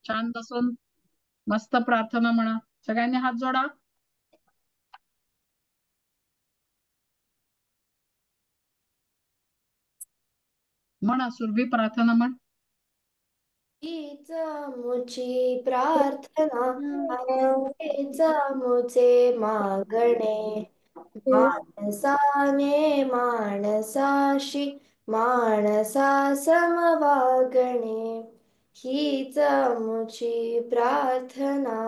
छान बसून मस्त प्रार्थना म्हणा. सगळ्यांनी हात जोडा. म्हणा सुरभी प्रार्थना म्हण. हीच मुची प्रार्थना हेच मुचे मागणे, माणसाने माणसाशी माणसा समवागणे. हीच मुची प्रार्थना.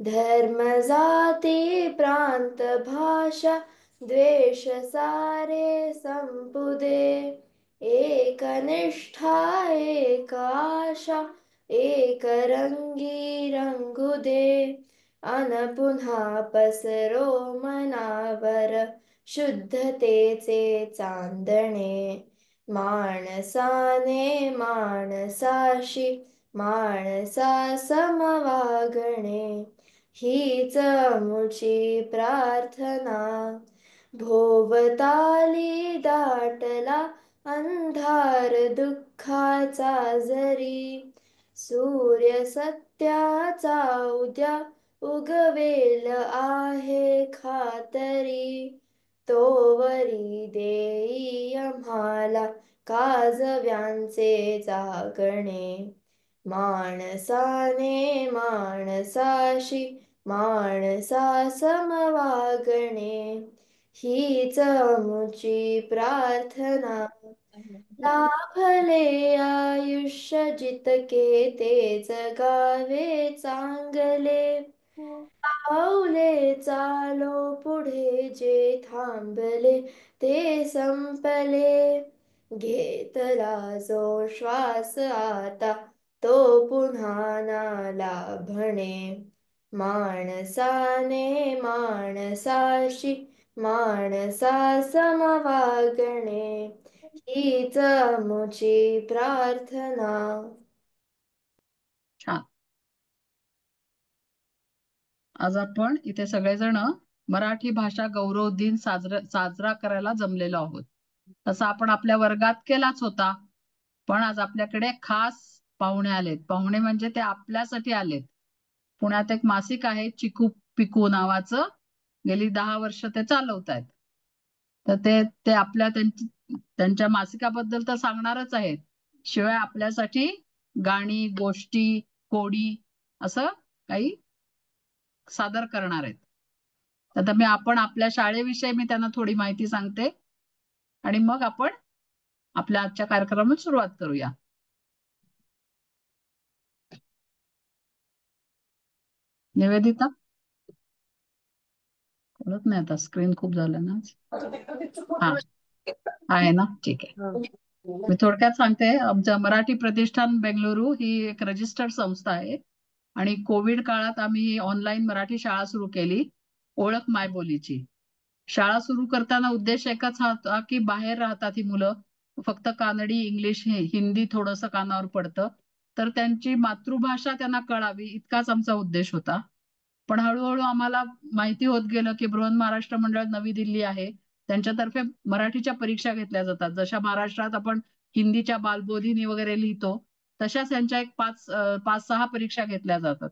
धर्म जाती प्रांत भाषा द्वेष सारे संपुदे. एकनिष्ठा एक आशा एक रंगी रंगू दे. अन पुन्हा पसरो मनावर शुद्धतेचे चांदणे. माणसाने माणसाशी माणसा समवागणे. हीच मुची प्रार्थना. भोवताली दाटला अंधार दुःखाचा जरी, सूर्य सत्याचा उद्या उगवेल आहे खातरी. तोवरी देई आम्हाला काजव्यांचे जागणे. माणसाने माणसाशी माणसा समवागणे. हीच मुची प्रार्थना. लाभले आयुष्य जितके ते जगावे चांगले. पाऊले चालो पुढे जे थांबले ते संपले. घेतला जो श्वास आता तो पुन्हा ना लाभणे. माणसाने माणसाशी माणसा समवागणे. हीच मुची प्रार्थना. छान. आज आपण इथे सगळेजण मराठी भाषा गौरव दिन साजरा करायला जमलेलो आहोत. तसा आपण आपल्या वर्गात केलाच होता, पण आज आपल्याकडे खास पाहुणे आलेत. पाहुणे म्हणजे ते आपल्यासाठी आलेत. पुण्यात एक मासिक आहे चिकू पिकू नावाचं, गेली 10 वर्ष ते चालवतायत. तर ते ते त्यांच्या मासिकाबद्दल तर सांगणारच आहेत. शिवाय आपल्यासाठी गाणी, गोष्टी, कोडी असं काही सादर करणार आहेत. आता आपण आपल्या शाळेविषयी मी त्यांना थोडी माहिती सांगते आणि मग आपण आपल्या आजच्या कार्यक्रमात सुरुवात करूया. निवेदिता कळत नाही, आता स्क्रीन खूप झालं ना. हा आहे ना, ठीक आहे. मी थोडक्यात सांगते. आमचं मराठी प्रतिष्ठान बेंगळुरू ही एक रजिस्टर्ड संस्था आहे आणि कोविड काळात आम्ही ऑनलाईन मराठी शाळा सुरू केली, ओळख मायबोलीची. शाळा सुरू करताना उद्देश एकच होता की बाहेर राहतात ही मुलं, फक्त कानडी, इंग्लिश, हिंदी थोडंसं कानावर पडतं, तर त्यांची मातृभाषा त्यांना कळावी इतकाच आमचा उद्देश होता. पण हळूहळू आम्हाला माहिती होत गेलं की बृहन महाराष्ट्र मंडळ नवी दिल्ली आहे, त्यांच्यातर्फे मराठीच्या परीक्षा घेतल्या जातात. जशा महाराष्ट्रात आपण हिंदीच्या बालबोधिनी वगैरे लिहितो, तशाच त्यांच्या एक 5-6 परीक्षा घेतल्या जातात.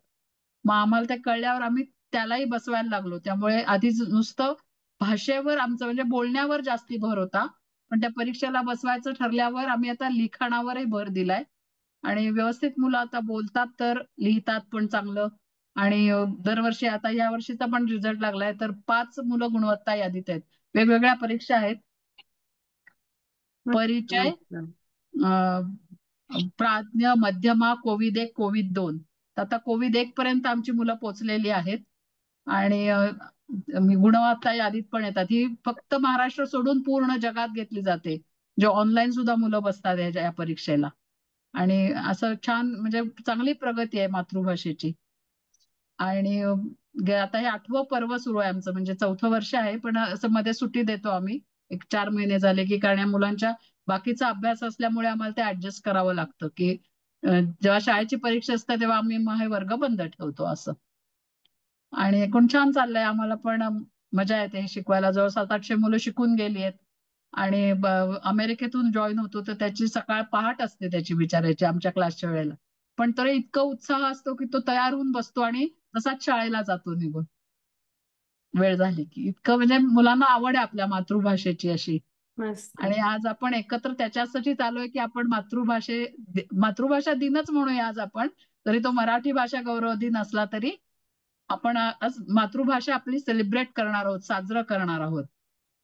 मग आम्हाला ते कळल्यावर आम्ही त्यालाही बसवायला लागलो. त्यामुळे आधीच नुसतं भाषेवर आमचं म्हणजे बोलण्यावर जास्ती भर होता, पण त्या परीक्षेला बसवायचं ठरल्यावर आम्ही आता लिखाणावरही भर दिलाय. आणि व्यवस्थित मुलं आता बोलतात तर लिहितात पण चांगलं. आणि दरवर्षी आता या वर्षीचा पण रिझल्ट लागलाय, तर 5 मुलं गुणवत्ता यादीत आहेत. वेगवेगळ्या परीक्षा आहेत. परिचय, प्राज्ञ, मध्यमा, कोविद 1, कोविद 2. आता कोविद 1 पर्यंत आमची मुलं पोहोचलेली आहेत आणि गुणवत्ता यादीत पण येतात. ही फक्त महाराष्ट्र सोडून पूर्ण जगात घेतली जाते, जे ऑनलाईन सुद्धा मुलं बसतात या परीक्षेला. आणि असं छान म्हणजे चांगली प्रगती आहे मातृभाषेची. आणि आता हे 8वं पर्व सुरू आहे आमचं, म्हणजे 4थं वर्ष आहे. पण असं मध्ये सुट्टी देतो आम्ही, एक 4 महिने झाले की, कारण या मुलांच्या बाकीचा अभ्यास असल्यामुळे आम्हाला ते ऍडजस्ट करावं लागतं की जेव्हा शाळेची परीक्षा असते तेव्हा आम्ही हे वर्ग बंद ठेवतो असं. आणि एकूण छान चाललंय आम्हाला, पण मजा येते हे शिकवायला. जवळ 700-800 मुलं शिकून गेली आहेत. आणि अमेरिकेतून जॉईन होतो तर त्याची सकाळ पहाट असते त्याची बिचारायची आमच्या क्लासच्या वेळेला. पण तरी इतका उत्साह असतो की तो तयार होऊन बसतो आणि तसाच शाळेला जातो निघून. वेळ झाली की इतकं म्हणजे मुलांना आवड आहे आपल्या मातृभाषेची अशी. मस्त. आणि आज आपण एकत्र त्याच्यासाठी आलोय की आपण मातृभाषा दिनच म्हणूया आज आपण. तरी तो मराठी भाषा गौरव दिन असला तरी आपण आज मातृभाषा आपली सेलिब्रेट करणार आहोत, साजरं करणार आहोत.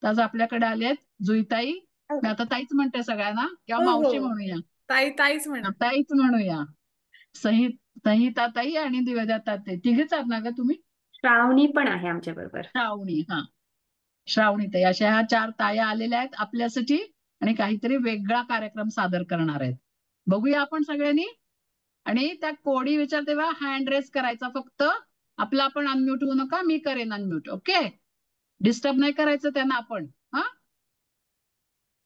तर आज आपल्याकडे आले आहेत जुईताई. मी आता ताईच म्हणते सगळ्यांना किंवा हो मावशी हो, म्हणूया. ताईच म्हणा. ताईच म्हणूया. संहिता ताई आणि दिव्यदत्ता ताई तिघेच आहात ना ग तुम्ही? श्रावणी पण आहे आमच्या बरोबर. श्रावणी, हा. श्रावणी ताई, अशा ह्या 4 ताया आलेल्या आहेत आपल्यासाठी आणि काहीतरी वेगळा कार्यक्रम सादर करणार आहेत. बघूया आपण सगळ्यांनी. आणि त्या कोडी विचार तेव्हा हँड रेस करायचा फक्त. आपला आपण अनम्यूट होऊ नका, मी करेन अनम्यूट. ओके, डिस्टर्ब नाही करायचं त्यांना आपण. हा,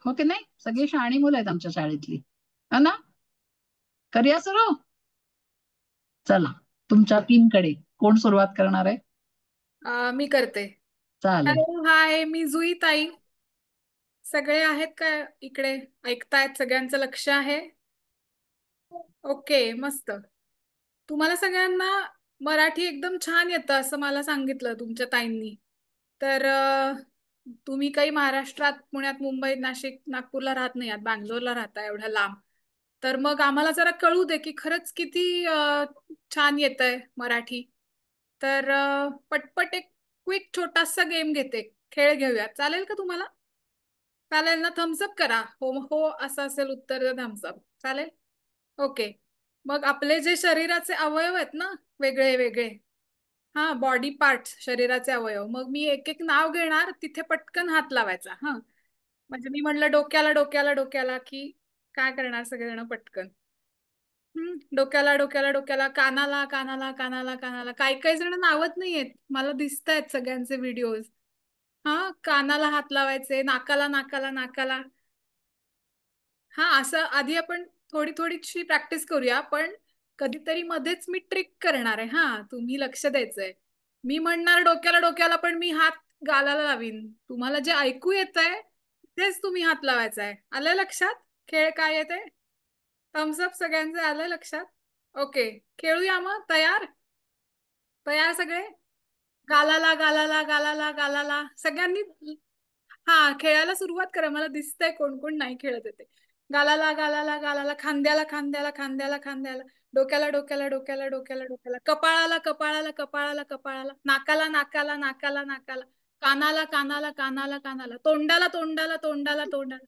हो की नाही? सगळी शहाणी मुलं आहेत आमच्या शाळेतली, है ना? करूया सुरू. चला, तुमच्या टीमकडे कोण सुरुवात करणार आहे? मी करते. चालेल. हॅलो, हाय, मी जुई ताई. सगळे आहेत का इकडे? ऐकतायत? सगळ्यांचं लक्ष आहे? ओके, मस्त. तुम्हाला सगळ्यांना मराठी एकदम छान येतं असं मला सांगितलं तुमच्या ताईंनी. तर तुम्ही काही महाराष्ट्रात, पुण्यात, मुंबईत, नाशिक, नागपूरला राहत नाही आहात, बँगलोरला राहता एवढ्या लांब. तर मग आम्हाला जरा कळू दे की खरंच किती छान येतंय मराठी. तर पटपट एक क्विक छोटासा गेम घेते, खेळ घेऊया. चालेल का तुम्हाला? चालेल ना? थम्सअप करा. हो हो असं असेल उत्तर, द्या थम्सअप. चालेल? ओके. मग आपले जे शरीराचे अवयव आहेत ना, वेगळे वेगळे, हा, बॉडी पार्ट्स, शरीराचे अवयव, मग मी एक एक नाव घेणार, तिथे पटकन हात लावायचा. हा, म्हणजे मी म्हणलं डोक्याला डोक्याला डोक्याला की काय करणार सगळेजण पटकन? डोक्याला डोक्याला डोक्याला, कानाला कानाला कानाला कानाला. काही काही जण नावत नाहीयेत, मला दिसत आहेत सगळ्यांचे व्हिडिओज. हा, कानाला हात लावायचे, नाकाला नाकाला नाकाला. हा, असं आधी आपण थोडी थोडीशी प्रॅक्टिस करूया. पण कधीतरी मध्येच मी ट्रिक करणार आहे. हा, तुम्ही लक्ष द्यायचंय. मी म्हणणार डोक्याला डोक्याला, पण मी हात गालाला लावीन. तुम्हाला जे ऐकू येत आहे तेच तुम्ही हात लावायचा आहे. आलं लक्षात खेळ काय येते? थम्सअप सगळ्यांचे आलं लक्षात? ओके, खेळूया मग. तयार? तयार सगळे? गालाला गालाला गालाला गालाला सगळ्यांनी. हा, खेळायला सुरुवात करा. मला दिसतंय कोण कोण नाही खेळत येते. गालाला गालाला गालाला, खांद्याला खांद्याला खांद्याला खांद्याला, डोक्याला डोक्याला डोक्याला डोक्याला डोक्याला, कपाळाला कपाळाला कपाळाला कपाळाला, नाकाला नाकाला नाकाला नाकाला, कानाला कानाला कानाला कानाला, तोंडाला तोंडाला तोंडाला तोंडाला.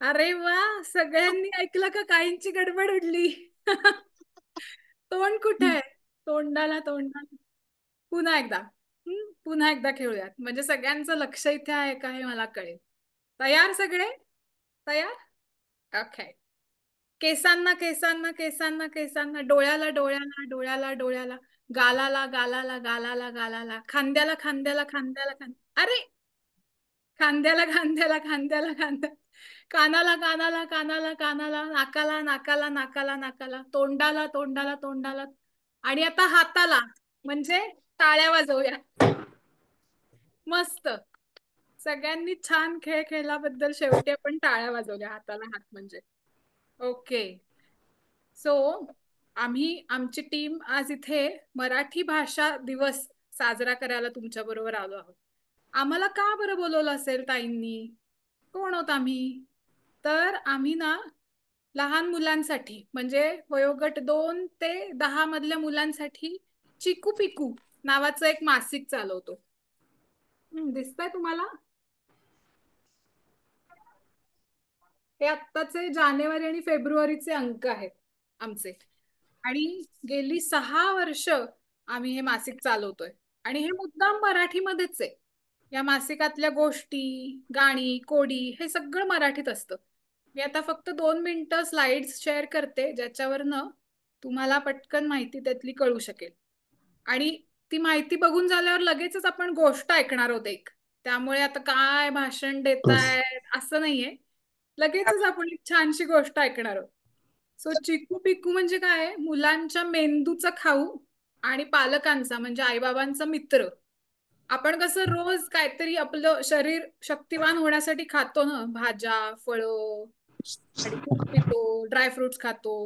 अरे वा, सगळ्यांनी ऐकलं का? काहींची गडबड उडली. तोंड कुठे आहे? तोंडाला तोंडाला. पुन्हा एकदा. पुन्हा एकदा खेळूयात, म्हणजे सगळ्यांचं लक्ष इथे आहे का हे मला कळेल. तयार सगळे? तयार? ओके. केसांना केसांना केसांना केसांना, डोळ्याला डोळ्याला डोळ्याला डोळ्याला, गालाला गालाला गालाला गालाला, खांद्याला खांद्याला खांद्याला खांद्या, अरे, खांद्याला खांद्याला खांद्याला खांद्या, कानाला कानाला कानाला कानाला, नाकाला नाकाला नाकाला नाकाला, तोंडाला तोंडाला तोंडाला. आणि आता हाताला, म्हणजे टाळ्या वाजवूया. मस्त. सगळ्यांनी छान खेळ खेळल्याबद्दल शेवटी आपण टाळ्या वाजवल्या. हाताला हात म्हणजे. ओके. सो आमची टीम आज इथे मराठी भाषा दिवस साजरा करायला तुमच्या बरोबर आलो आहोत. आम्हाला का बरं बोलवलं असेल ताईंनी? कोण आहोत आम्ही? तर आम्ही ना लहान मुलांसाठी, म्हणजे वयोगट 2 ते 10 मधल्या मुलांसाठी चिकू पिकू नावाचं एक मासिक चालवतो. दिसतंय तुम्हाला? हे आत्ताचे जानेवारी आणि फेब्रुवारीचे अंक आहेत आमचे. आणि गेली 6 वर्ष आम्ही हे मासिक चालवतोय. आणि हे मुद्दाम मराठीमध्येच आहे. या मासिकातल्या गोष्टी, गाणी, कोडी हे सगळं मराठीत असतं. मी आता फक्त 2 मिनिटं स्लाइड्स शेअर करते, ज्याच्यावरनं तुम्हाला पटकन माहिती त्यातली कळू शकेल. आणि ती माहिती बघून झाल्यावर लगेचच आपण गोष्ट ऐकणार आहोत एक. त्यामुळे आता काय भाषण देताय असं नाहीये, लगेचच आपण एक छानशी गोष्ट ऐकणार आहोत. सो चिकू पिकू म्हणजे काय? मुलांच्या मेंदूचा खाऊ आणि पालकांचा म्हणजे आईबाबांचा मित्र. आपण कसं रोज काहीतरी आपलं शरीर शक्तिवान होण्यासाठी खातो ना, भाज्या, फळं आणि दूध पितो, ड्रायफ्रुट्स खातो.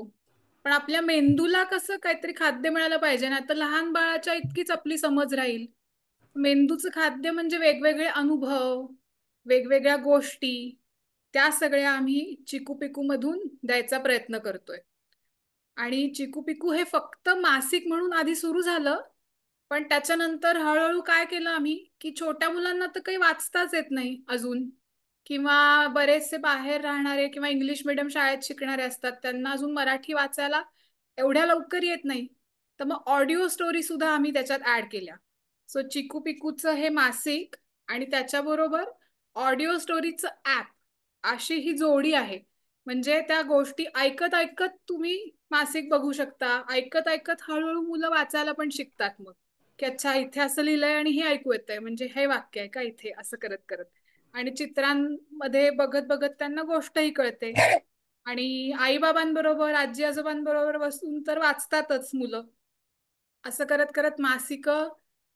पण आपल्या मेंदूला कसं काहीतरी खाद्य मिळालं पाहिजे ना, तर लहान बाळाच्या इतकीच आपली समज राहील. मेंदूचं खाद्य म्हणजे वेगवेगळे अनुभव, वेगवेगळ्या गोष्टी, त्या सगळ्या आम्ही चिकू पिकू मधून द्यायचा प्रयत्न करतोय. आणि चिकू पिकू हे फक्त मासिक म्हणून आधी सुरू झालं, पण त्याच्यानंतर हळूहळू काय केलं आम्ही, की छोट्या मुलांना तर काही वाचताच येत नाही अजून, किंवा बरेचसे बाहेर राहणारे किंवा इंग्लिश मिडियम शाळेत शिकणारे असतात, त्यांना अजून मराठी वाचायला एवढ्या लवकर येत नाही. तर मग ऑडिओ स्टोरी सुद्धा आम्ही त्याच्यात ऍड केल्या. सो चिकू पिकूचं हे मासिक आणि त्याच्याबरोबर ऑडिओ स्टोरीचं ऍप, अशी ही जोडी आहे. म्हणजे त्या गोष्टी ऐकत ऐकत तुम्ही मासिक बघू शकता, ऐकत ऐकत हळूहळू मुलं वाचायला पण शिकतात. मग की अच्छा इथे असं लिहिलंय आणि हे ऐकू येतंय, म्हणजे हे वाक्य आहे का इथे, असं करत करत. आणि चित्रांमध्ये बघत बघत त्यांना गोष्टही कळते. आणि आई बाबांबरोबर, आजी आजोबांबरोबर बसून तर वाचतातच मुलं. असं करत करत मासिक,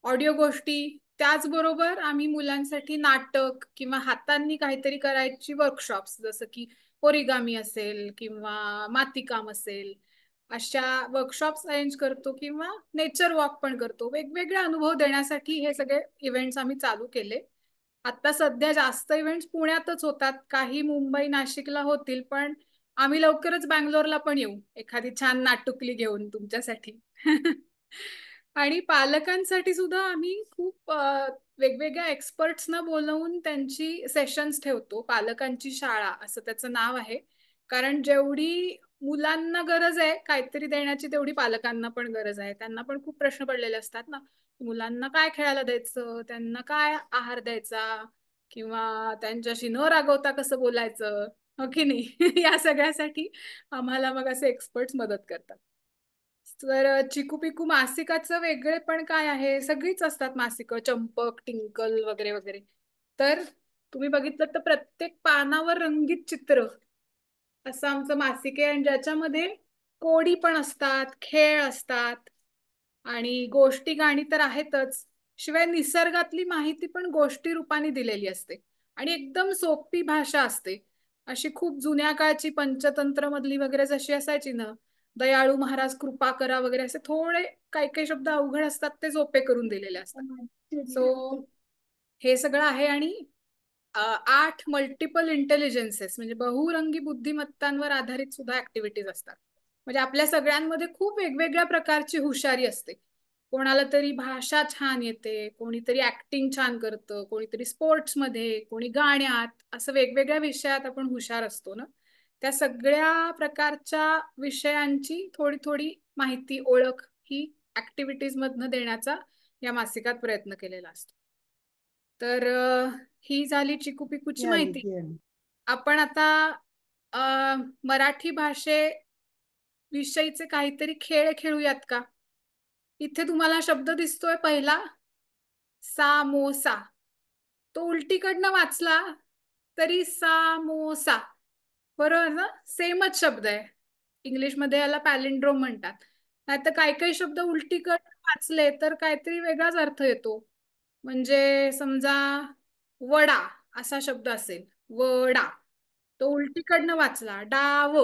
ऑडिओ गोष्टी, त्याचबरोबर आम्ही मुलांसाठी नाटक किंवा हातांनी काहीतरी करायची वर्कशॉप्स, जसं की ओरिगामी असेल किंवा मातीकाम असेल, अशा वर्कशॉप्स अरेंज करतो किंवा नेचर वॉक पण करतो. वेगवेगळे अनुभव देण्यासाठी हे सगळे इव्हेंट्स आम्ही चालू केले. आता सध्या जास्त इव्हेंट्स पुण्यातच होतात, काही मुंबई नाशिकला होतील, पण आम्ही लवकरच बँगलोरला पण येऊ एखादी छान नाटुकली घेऊन तुमच्यासाठी. आणि पालकांसाठी सुद्धा आम्ही खूप वेगवेगळ्या एक्सपर्ट्सना बोलवून त्यांची सेशन्स ठेवतो. पालकांची शाळा असं त्याचं नाव आहे. कारण जेवढी मुलांना गरज आहे काहीतरी देण्याची, तेवढी पालकांना पण गरज आहे. त्यांना पण खूप प्रश्न पडलेले असतात ना, मुलांना काय खेळायला द्यायचं, त्यांना काय आहार द्यायचा, किंवा त्यांच्याशी न रागवता कसं बोलायचं, हो की नाही. या सगळ्यासाठी आम्हाला मग असे एक्सपर्ट्स मदत करतात. तर चिकू पिकू मासिकाचं वेगळे पण काय आहे, सगळीच असतात मासिकं, चंपक, टिंकल वगैरे वगैरे. तर तुम्ही बघितलं तर प्रत्येक पानावर रंगीत चित्र असं आमचं मासिक आहे, आणि ज्याच्यामध्ये कोडी पण असतात, खेळ असतात, आणि गोष्टी गाणी तर आहेतच, शिवाय निसर्गातली माहिती पण गोष्टी रूपाने दिलेली असते. आणि एकदम सोपी भाषा असते, अशी खूप जुन्या काळची पंचतंत्र मधली वगैरे जशी असायची ना, दयाळू महाराज कृपा करा वगैरे, असे थोडे काही काही शब्द अवघड असतात, ते सोपे करून दिलेले असतात. सो हे सगळं आहे. आणि 8 मल्टिपल इंटेलिजन्सेस म्हणजे बहुरंगी बुद्धिमत्तांवर आधारित सुद्धा ऍक्टिव्हिटीज असतात. म्हणजे आपल्या सगळ्यांमध्ये खूप वेगवेगळ्या प्रकारची हुशारी असते. कोणाला तरी भाषा छान येते, कोणीतरी ऍक्टिंग छान करतं, कोणीतरी स्पोर्ट्स मध्ये, कोणी गाण्यात, असं वेगवेगळ्या विषयात आपण हुशार असतो ना. त्या सगळ्या प्रकारच्या विषयांची थोडी थोडी माहिती, ओळख ही ऍक्टिव्हिटीज मधनं देण्याचा या मासिकात प्रयत्न केलेला असतो. तर ही झाली चिकू पिकूची माहिती. आपण आता मराठी भाषे विषयीचे काहीतरी खेळ खेळूयात का? इथे तुम्हाला शब्द दिसतोय पहिला, सामोसा. तो उलटीकडनं वाचला तरी सामोसा, बरोबर ना? सेमच शब्द आहे. इंग्लिशमध्ये याला पॅलिंड्रोम म्हणतात. नाहीतर काही काही शब्द उलटीकडनं वाचले तर काहीतरी वेगळाच अर्थ येतो. म्हणजे समजा वडा असा शब्द असेल, वडा, तो उलटीकडनं वाचला डाव,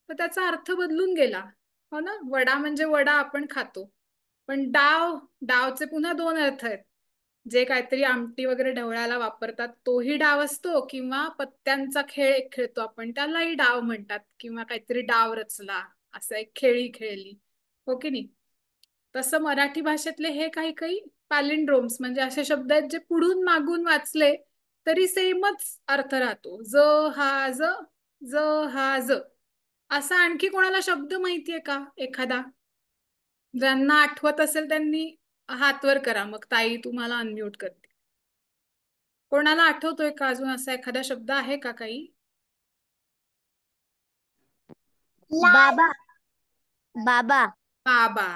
तर त्याचा अर्थ बदलून गेला, हो ना. वडा म्हणजे वडा आपण खातो, पण डाव, डावचे पुन्हा 2 अर्थ आहेत. जे काहीतरी आमटी वगैरे ढवळायला वापरतात तोही डाव असतो, किंवा पत्त्यांचा खेळ एक खेळतो आपण त्यालाही डाव म्हणतात, किंवा काहीतरी डाव रचला, असं एक खेळी खेळली, हो की नाही. तसं मराठी भाषेतले हे काही काही पॅलिंड्रोम्स म्हणजे असे शब्द आहेत जे पुढून मागून वाचले तरी सेमच अर्थ राहतो. ज हा ज, ज हा ज. असा आणखी कोणाला शब्द माहितीये का एखादा? ज्यांना आठवत असेल त्यांनी हात वर करा, मग ताई तुम्हाला अनम्यूट करते. कोणाला आठवतोय का अजून असा एखादा शब्द आहे का काही? बाबा. बाबा. बाबा.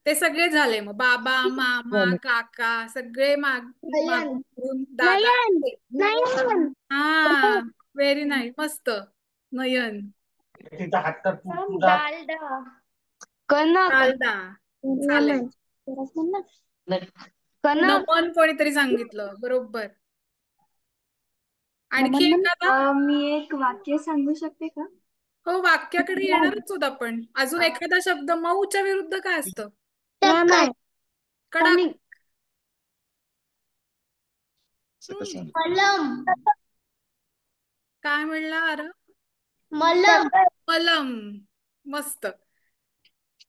ते सगळे झाले मग, बाबा, मामा, काका, सगळे मागून दादा. नयन. हा, व्हेरी नाईस, मस्त. नयन, डालडा. कनक. डालडा, चालेल. कनक. नमन कोणीतरी सांगितलं, बरोबर. आणखी एखादा? मी एक वाक्य सांगू शकते का? हो, वाक्याकडे येणारच होत आपण. अजून एखादा शब्द मऊच्या विरुद्ध काय असतं? कडक. मलम. काय म्हणला अरे? मलम. मलम. मस्त.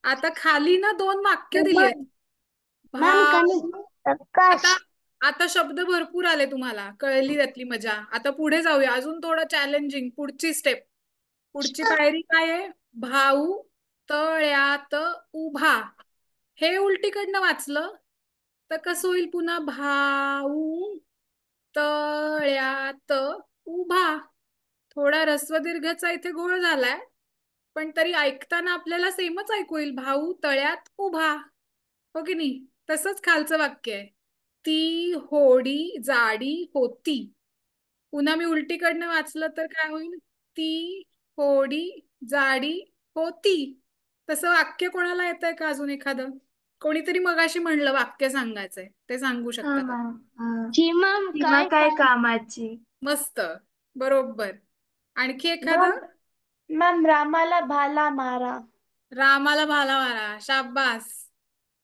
आता खाली ना 2 वाक्य दिली आहेत. आता आता शब्द भरपूर आले तुम्हाला, कळली त्यातली मजा. आता पुढे जाऊया, अजून थोडं चॅलेंजिंग. पुढची स्टेप, पुढची पायरी काय आहे? भाऊ तळ्यात उभा. हे उलटीकडनं वाचलं तर कसं होईल? पुन्हा भाऊ तळ्यात उभा. थोडा ऱ्हस्व दीर्घचा इथे गोळ झालाय, पण तरी ऐकताना आपल्याला सेमच ऐकू येईल. भाऊ तळ्यात उभा, हो की नाही? तसंच खालचं वाक्य आहे. ती होडी जाडी होती. पुन्हा मी उलटीकडनं वाचलं तर काय होईल? ती होडी जाडी होती. तसं वाक्य कोणाला येतंय का अजून एखादं? कोणीतरी मगाशी म्हणलं वाक्य सांगायचंय, ते सांगू शकता. सीमा काय कामाची? मस्त, बरोबर. आणखी एखादं? मॅम रामाला भाला मारा. रामाला भाला मारा. शाबास.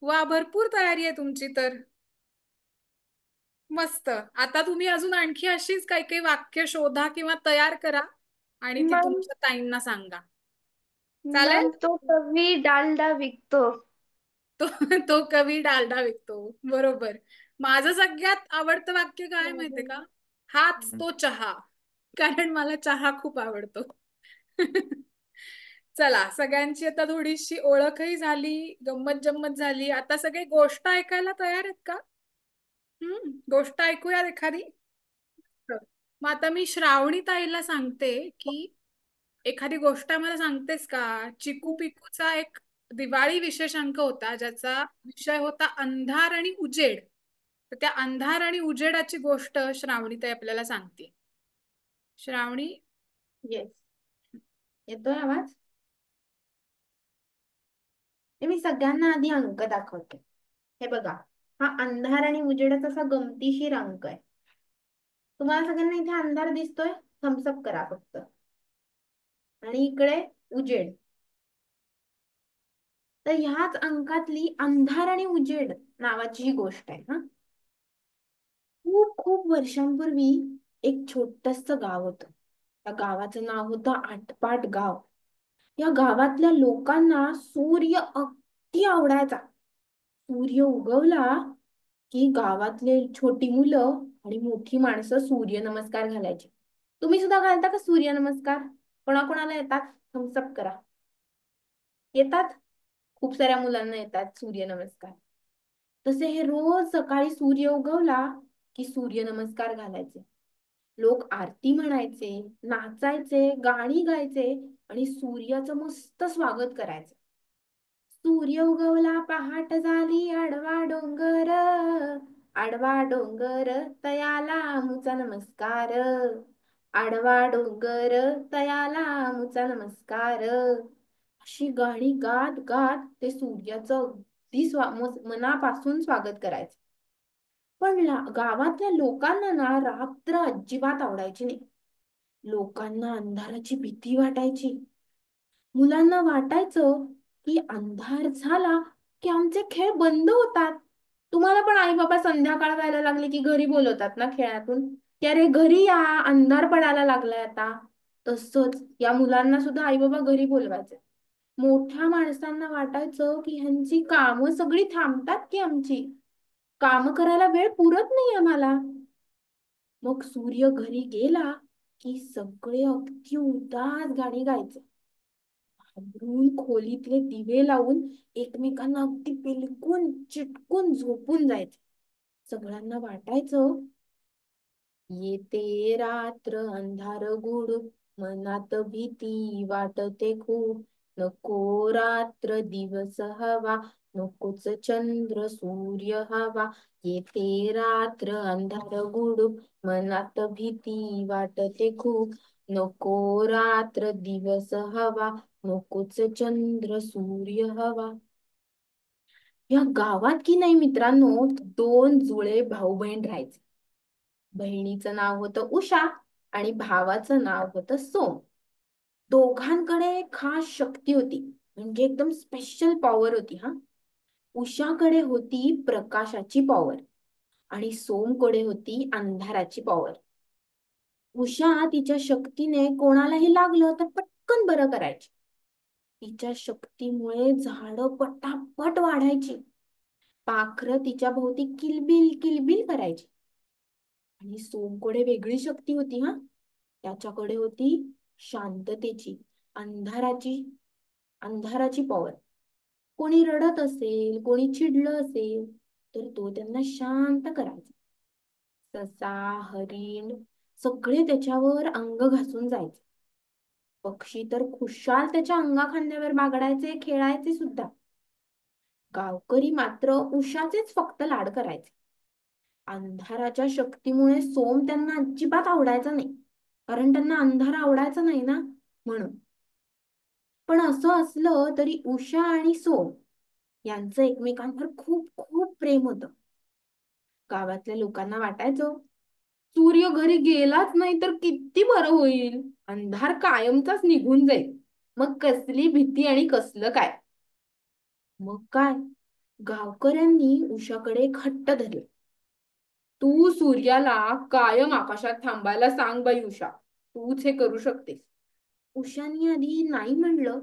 वा, भरपूर तयारी आहे तुमची तर. मस्त. आता तुम्ही अजून आणखी अशीच काही काही वाक्य शोधा किंवा तयार करा आणि ती तुमच्या ताईंना सांगा. चालेल? तो कवी डालडा विकतो. तो कवी डालडा विकतो. बरोबर. माझं सगळ्यात आवडतं वाक्य काय माहितीये का? हाच तो चहा. कारण मला चहा खूप आवडतो. चला, सगळ्यांची आता थोडीशी ओळखही झाली, गंमत जम्मत झाली. आता सगळे गोष्ट ऐकायला तयार आहेत का? गोष्ट ऐकूया एखादी. मग आता मी श्रावणी ताईला सांगते की एखादी गोष्ट आम्हाला सांगतेस का? चिकू पिकूचा एक दिवाळी विशेषांक होता, ज्याचा विषय होता अंधार आणि उजेड. तर त्या अंधार आणि उजेडाची गोष्ट श्रावणी ताई आपल्याला सांगते. श्रावणी. येस, येतोय आवाज? मी सगळ्यांना आधी अंक दाखवते. हे बघा, हा अंधार आणि उजेडाचा असा गमतीशीर अंक आहे. तुम्हाला सगळ्यांना इथे अंधार दिसतोय? थम्सअप करा फक्त. आणि इकडे उजेड. तर ह्याच अंकातली अंधार आणि उजेड नावाची ही गोष्ट आहे. हा, खूप खूप वर्षांपूर्वी एक छोटस गाव होतं. त्या गावाचं नाव होतं आटपाट गाव. या गावातल्या लोकांना सूर्य अगदी आवडायचा. सूर्य उगवला की गावातले छोटी मुलं आणि मोठी माणसं सूर्य नमस्कार घालायची. तुम्ही सुद्धा घालता का सूर्य नमस्कार? कोणाकोणाला येतात? थम्सअप करा. येतात? खूप साऱ्या मुलांना येतात सूर्य नमस्कार. तसे हे रोज सकाळी सूर्य उगवला की सूर्य नमस्कार घालायचे. लोक आरती म्हणायचे, नाचायचे, गाणी गायचे आणि सूर्याचं मस्त स्वागत करायचे. सूर्य उगवला पहाट झाली आडवा डोंगर तयाला मुचा नमस्कार. आडवा डोंगर तयाला मुचा नमस्कार. अशी गाणी गात गात ते सूर्याचं अगदी मनापासून स्वागत करायचं. पण गावातल्या लोकांना ना रात्र अजिबात आवडायची नाही. लोकांना अंधाराची भीती वाटायची. मुलांना वाटायचं की अंधार झाला की आमचे खेळ बंद होतात. तुम्हाला पण आई बाबा संध्याकाळ व्हायला लागली की घरी बोलवतात ना खेळातून, की अरे घरी या, अंधार पडायला लागलाय आता. तसंच या मुलांना सुद्धा आई बाबा घरी बोलवायचे. मोठ्या माणसांना वाटायचं की ह्यांची कामं सगळी थांबतात की आमची. काम करायला वेळ पुरत नाही आम्हाला. मग सूर्य घरी गेला की सगळे अगदी उदास गाणी गायचे. घाबरून खोलीतले दिवे लावून एकमेकांना अगदी बिलकुल चिटकून झोपून जायचे. सगळ्यांना वाटायचं येते रात्र अंधार गुड, मनात भीती वाटते खूप. नको रात्र दिवस हवा, नकोच चंद्र सूर्य हवा. येते रात्र अंधार गुड, मनात भीती वाटते खूप. नको रात्र दिवस हवा, नकोच चंद्र सूर्य हवा. या गावात की नाही मित्रांनो, 2 जुळे भाऊ बहीण राहायचे. बहिणीचं नाव होतं उषा आणि भावाचं नाव होतं सोम. दोघांकडे एक खास शक्ती होती, म्हणजे एकदम स्पेशल पॉवर होती हा. उषाकडे होती प्रकाशाची पॉवर आणि सोमकडे होती अंधाराची पॉवर. उषा तिच्या शक्तीने कोणालाही लागलं तर पटकन बरं करायची. तिच्या शक्तीमुळे झाडं पटापट वाढायची, पाखरं तिच्या भोवती किलबिल किलबिल करायची. आणि सोमकडे वेगळी शक्ती होती हा. त्याच्याकडे होती शांततेची, अंधाराची अंधाराची पॉवर. कोणी रडत असेल, कोणी चिडलं असेल तर तो त्यांना शांत करायचा. ससा, हरिण सगळे त्याच्यावर अंग घासून जायचे. पक्षी तर खुशाल त्याच्या अंगाखांद्यावर बागडायचे, खेळायचे सुद्धा. गावकरी मात्र उषाचेच फक्त लाड करायचे. अंधाराच्या शक्तीमुळे सोम त्यांना अजिबात आवडायचा नाही, कारण त्यांना अंधार आवडायचा नाही ना, म्हणून. पण असं असलं तरी उषा आणि सोम यांचं एकमेकांवर खूप खूप प्रेम होतं. गावातल्या लोकांना वाटायचं, सूर्य घरी गेलाच नाही तर किती बरं होईल, अंधार कायमचाच निघून जाईल, मग कसली भीती आणि कसलं काय. मग काय, गावकऱ्यांनी उषाकडे एक हट्ट धरले. तू सूर्याला कायम आकाशात थांबायला सांग बाई उषा, तूच हे करू शकतेस. उषानी आधी नाही म्हणलं,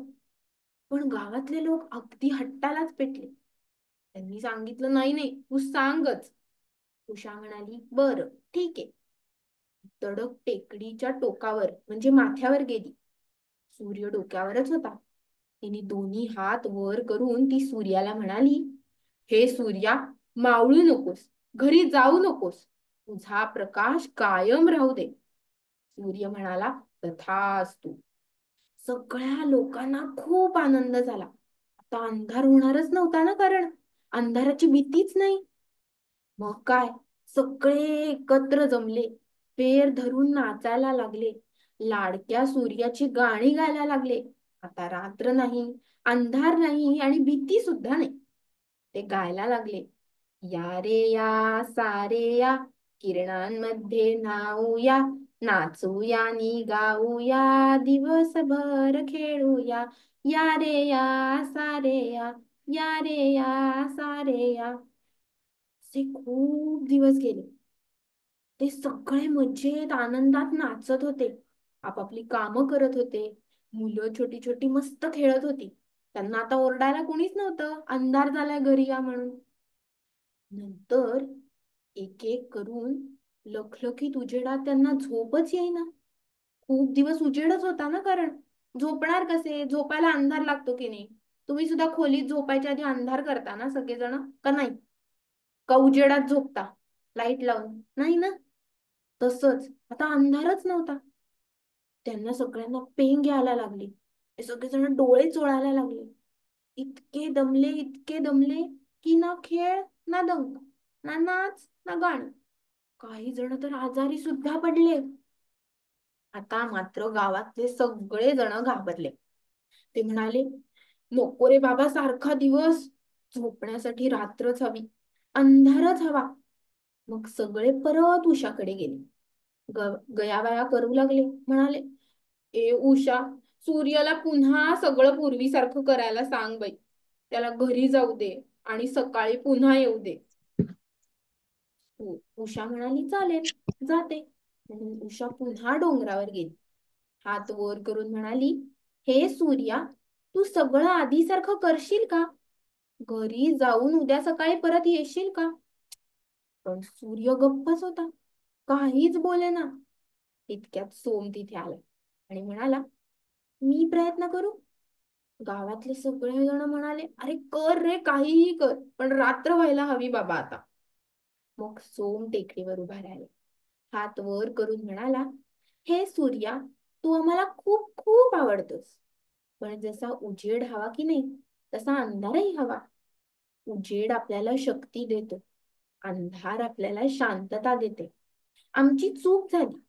पण गावातले लोक अगदी हट्टालाच पेटले. त्यांनी सांगितलं, नाही नाही तू सांगच. उषा म्हणाली, बरं ठीक आहे. तडक टेकडीच्या टोकावर म्हणजे माथ्यावर गेली. सूर्य डोक्यावरच होता. तिने दोन्ही हात वर करून ती सूर्याला म्हणाली, हे सूर्या, मावळू नकोस, घरी जाऊ नकोस, तुझा प्रकाश कायम राहू दे. सूर्य म्हणाला, तथास्तु. सगळ्या लोकांना खूप आनंद झाला. आता अंधार होणारच नव्हता ना, कारण अंधाराची भीतीच नाही. मग काय, सगळे एकत्र जमले, पेर धरून नाचायला लागले, लाडक्या सूर्याची गाणी गायला लागले. आता रात्र नाही, अंधार नाही आणि भीती सुद्धा नाही. ते गायला लागले, या रे या सारे या, किरणांमध्ये न्हाऊया, नाचूया आणि गाऊया, दिवसभर खेळूया. या रे या सारे या, या रे या सारे या. असे खूप दिवस गेले. ते सगळे मजेत आनंदात नाचत होते, आपापली कामं करत होते. मुलं छोटी छोटी मस्त खेळत होती. त्यांना आता ओरडायला कोणीच नव्हतं, अंधार झालाय घरी या म्हणून. नंतर एक एक करून लखलखीत उजेडात त्यांना झोपच येईना. खूप दिवस उजेडच होता ना, कारण झोपणार कसे, झोपायला अंधार लागतो की नाही. तुम्ही सुद्धा खोलीत झोपायच्या आधी अंधार करता ना सगळेजण, का नाही? का उजेडात झोपता लाईट लावून? नाही ना. तसंच आता अंधारच नव्हता. त्यांना सगळ्यांना पेंग यायला लागली. ते सगळेजण डोळे चोळायला लागले. इतके दमले की ना खेळ ना दंग, ना नाच ना गाणं. काही जण तर आजारी सुद्धा पडले. आता मात्र गावातले सगळे जण घाबरले. ते म्हणाले, नको रे बाबा सारखा दिवस, झोपण्यासाठी रात्रच हवी, अंधारच हवा. मग सगळे परत उषाकडे गेले. गयावया करू लागले. म्हणाले, ए उषा, सूर्याला पुन्हा सगळं पूर्वीसारखं करायला सांग बाई. त्याला घरी जाऊ दे आणि सकाळी पुन्हा येऊ दे. उषा म्हणाली, चालेल, जाते. म्हणून उषा पुन्हा डोंगरावर गेली. हात वर करून म्हणाली, हे सूर्या, तू सगळं आधीसारखं करशील का? घरी जाऊन उद्या सकाळी परत येशील का? पण सूर्य गप्पच होता, काहीच बोलेना. इतक्यात सोम तिथे आला आणि म्हणाला, मी प्रयत्न करू? गावातले सगळे जण म्हणाले, अरे कर रे, काहीही कर, पण रात्र व्हायला हवी बाबा आता. मग सोम टेकडीवर उभा राहिला. हात वर करून म्हणाला, हे सूर्या, तू आम्हाला खूप खूप आवडतोस, पण जसा उजेड हवा की नाही, तसा अंधारही हवा. उजेड आपल्याला शक्ती देतो, अंधार आपल्याला शांतता देते. आमची चूक झाली,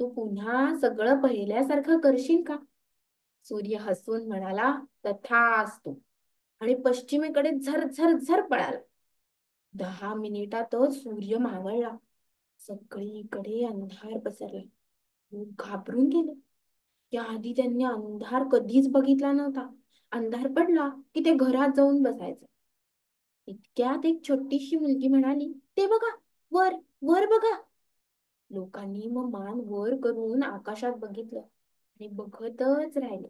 तू पुन्हा सगळं पहिल्यासारखं करशील का? सूर्य हसून म्हणाला, तथास्तु, आणि पश्चिमेकडे झर झर झर पळाला. 10 मिनिटातच सूर्य मावळला. सगळीकडे अंधार पसरला. लोक घाबरून गेले. त्याआधी त्यांनी अंधार कधीच बघितला नव्हता. अंधार पडला की ते घरात जाऊन बसायचं. इतक्यात एक छोटीशी मुलगी म्हणाली, ते बघा, वर वर बघा. लोकांनी मग मान वर करून आकाशात बघितलं आणि बघतच राहिले.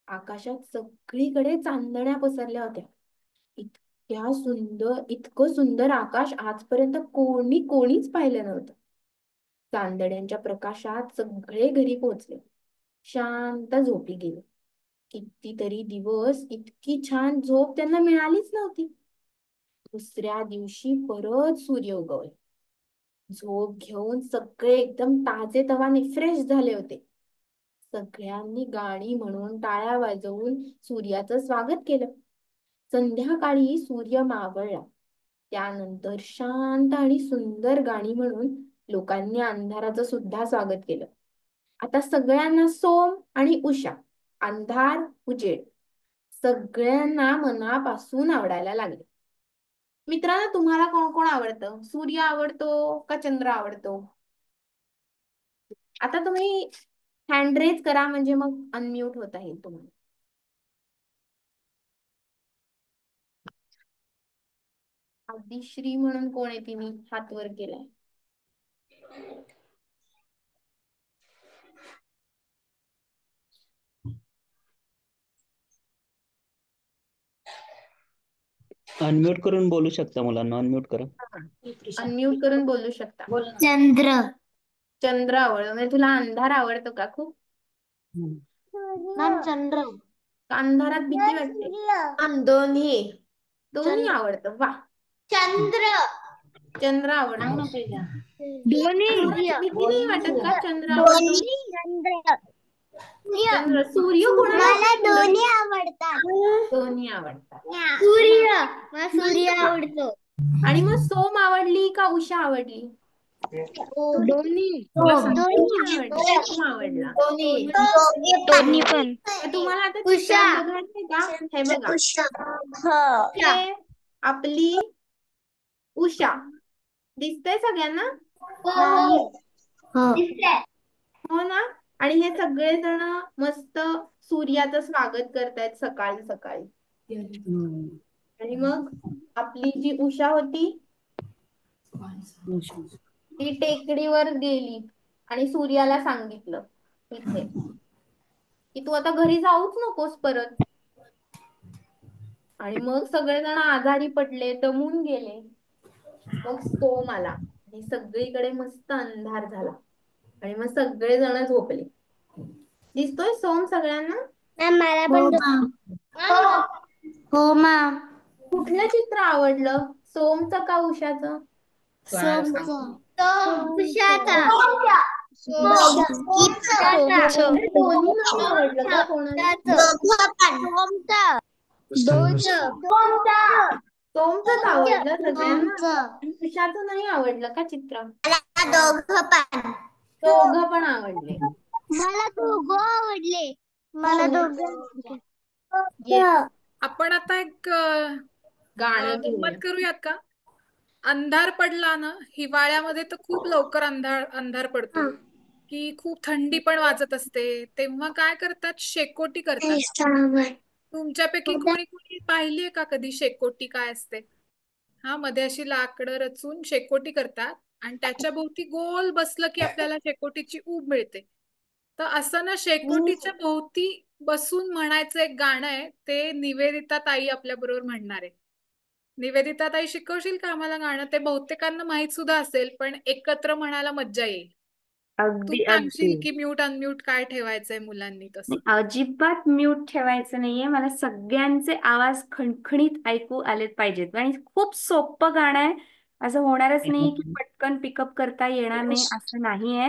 आकाशात सगळीकडे चांदण्या पसरल्या होत्या. इतकं सुंदर आकाश आजपर्यंत कोणीच पाहिलं नव्हतं. चांदण्यांच्या प्रकाशात सगळे घरी पोहोचले. शांत झोपी गेले. कितीतरी दिवस इतकी छान झोप त्यांना मिळालीच नव्हती. दुसऱ्या दिवशी परत सूर्य उगवला. झोप घेऊन सगळे एकदम ताजेतवाने फ्रेश झाले होते. सगळ्यांनी गाणी म्हणून टाळ्या वाजवून सूर्याचं स्वागत केलं. संध्याकाळी सूर्य मावळला. त्यानंतर शांत आणि सुंदर गाणी म्हणून लोकांनी अंधाराचं सुद्धा स्वागत केलं. आता सगळ्यांना सोम आणि उषा, अंधार उजेड, सगळ्यांना मनापासून आवडायला लागले. मित्रांनो, तुम्हाला कोण कोण आवडतं? सूर्य आवडतो का चंद्र आवडतो? आता तुम्ही हँड रेज करा, म्हणजे मग अनम्यूट होता येईल तुम्हाला. आदिश्री म्हणून कोण आहे, तिने हात वर केलाय. अनम्यूट करून बोलू शकता मुलांना. अनम्यूट करा. अनम्यूट करून बोलू शकता. चंद्र. चंद्र आवडतो म्हणजे तुला अंधार आवडतो का खूप? मॅम चंद्र. अंधारात भीती वाटते? दोन्ही दोन्ही आवडतं. वा, चंद्र. चंद्र आवडतो. दोन्ही. भीती नाही वाटत का चंद्र आवडतो? चंद्र. सूर्य कोणाला? मला दोन्ही आवडतात. दोन्ही आवडतात. सूर्य. मला सूर्य आवडतो. आणि मग सोम आवडली का उषा आवडली? दोन्ही. सोम आवडला. दोन्ही पण. तर तुम्हाला आता चित्र बघायचंय का? हे बघा, हे आपली उषा दिसतंय सगळ्यांना? हो ना. आणि हे सगळेजण मस्त सूर्याचं स्वागत करतायत सकाळी सकाळी. आणि मग आपली जी उषा होती ती टेकडीवर गेली आणि सूर्याला सांगितलं इथे की तू आता घरी जाऊच नकोस परत. आणि मग सगळेजण आजारी पडले, दमून गेले. मग सोम आला आणि सगळीकडे मस्त अंधार झाला आणि मग सगळेजण झोपले. दिसतोय सोम सगळ्यांना? मला पण. हो मॅम. कुठलं चित्र आवडलं, सोमचं का उषाचं? दोन्ही नाही आवडलं का कोणाला? सोमचंच आवडलं सगळ्यांना? उषाचं नाही आवडलं का चित्र? दोघं पण आवडले. मला दोघं आवडले. मला दोघं. Yes. आपण आता एक गाणं घेऊया. गंमत करूयात का? अंधार पडला ना, हिवाळ्यामध्ये तर खूप लवकर अंधार पडतो की खूप थंडी पण वाजत असते. तेव्हा काय करतात? शेकोटी करतात. तुमच्यापैकी कोणी कोणी पाहिलीये का कधी शेकोटी काय असते? हा, मध्ये अशी लाकडं रचून शेकोटी करतात आणि त्याच्या भोवती गोल बसलं की आपल्याला शेकोटीची ऊब मिळते. तर असं ना, शेकोटीच्या भोवती बसून म्हणायचं एक गाणं आहे, ते निवेदिता ताई आपल्या बरोबर म्हणणार आहे. निवेदिता ताई, शिकवशील का आम्हाला गाणं? ते बहुतेकांना माहित सुद्धा असेल, पण एकत्र म्हणायला मज्जा येईल. तू अगदी सांगशील अगदी की म्यूट अनम्यूट काय ठेवायचंय मुलांनी तसं? अजिबात म्यूट ठेवायचं नाहीये. मला सगळ्यांचे आवाज खणखणीत ऐकू आलेत पाहिजेत. आणि खूप सोपं गाणं आहे. असं होणारच नाही की पटकन पिकअप करता येणार नाही, असं नाहीये.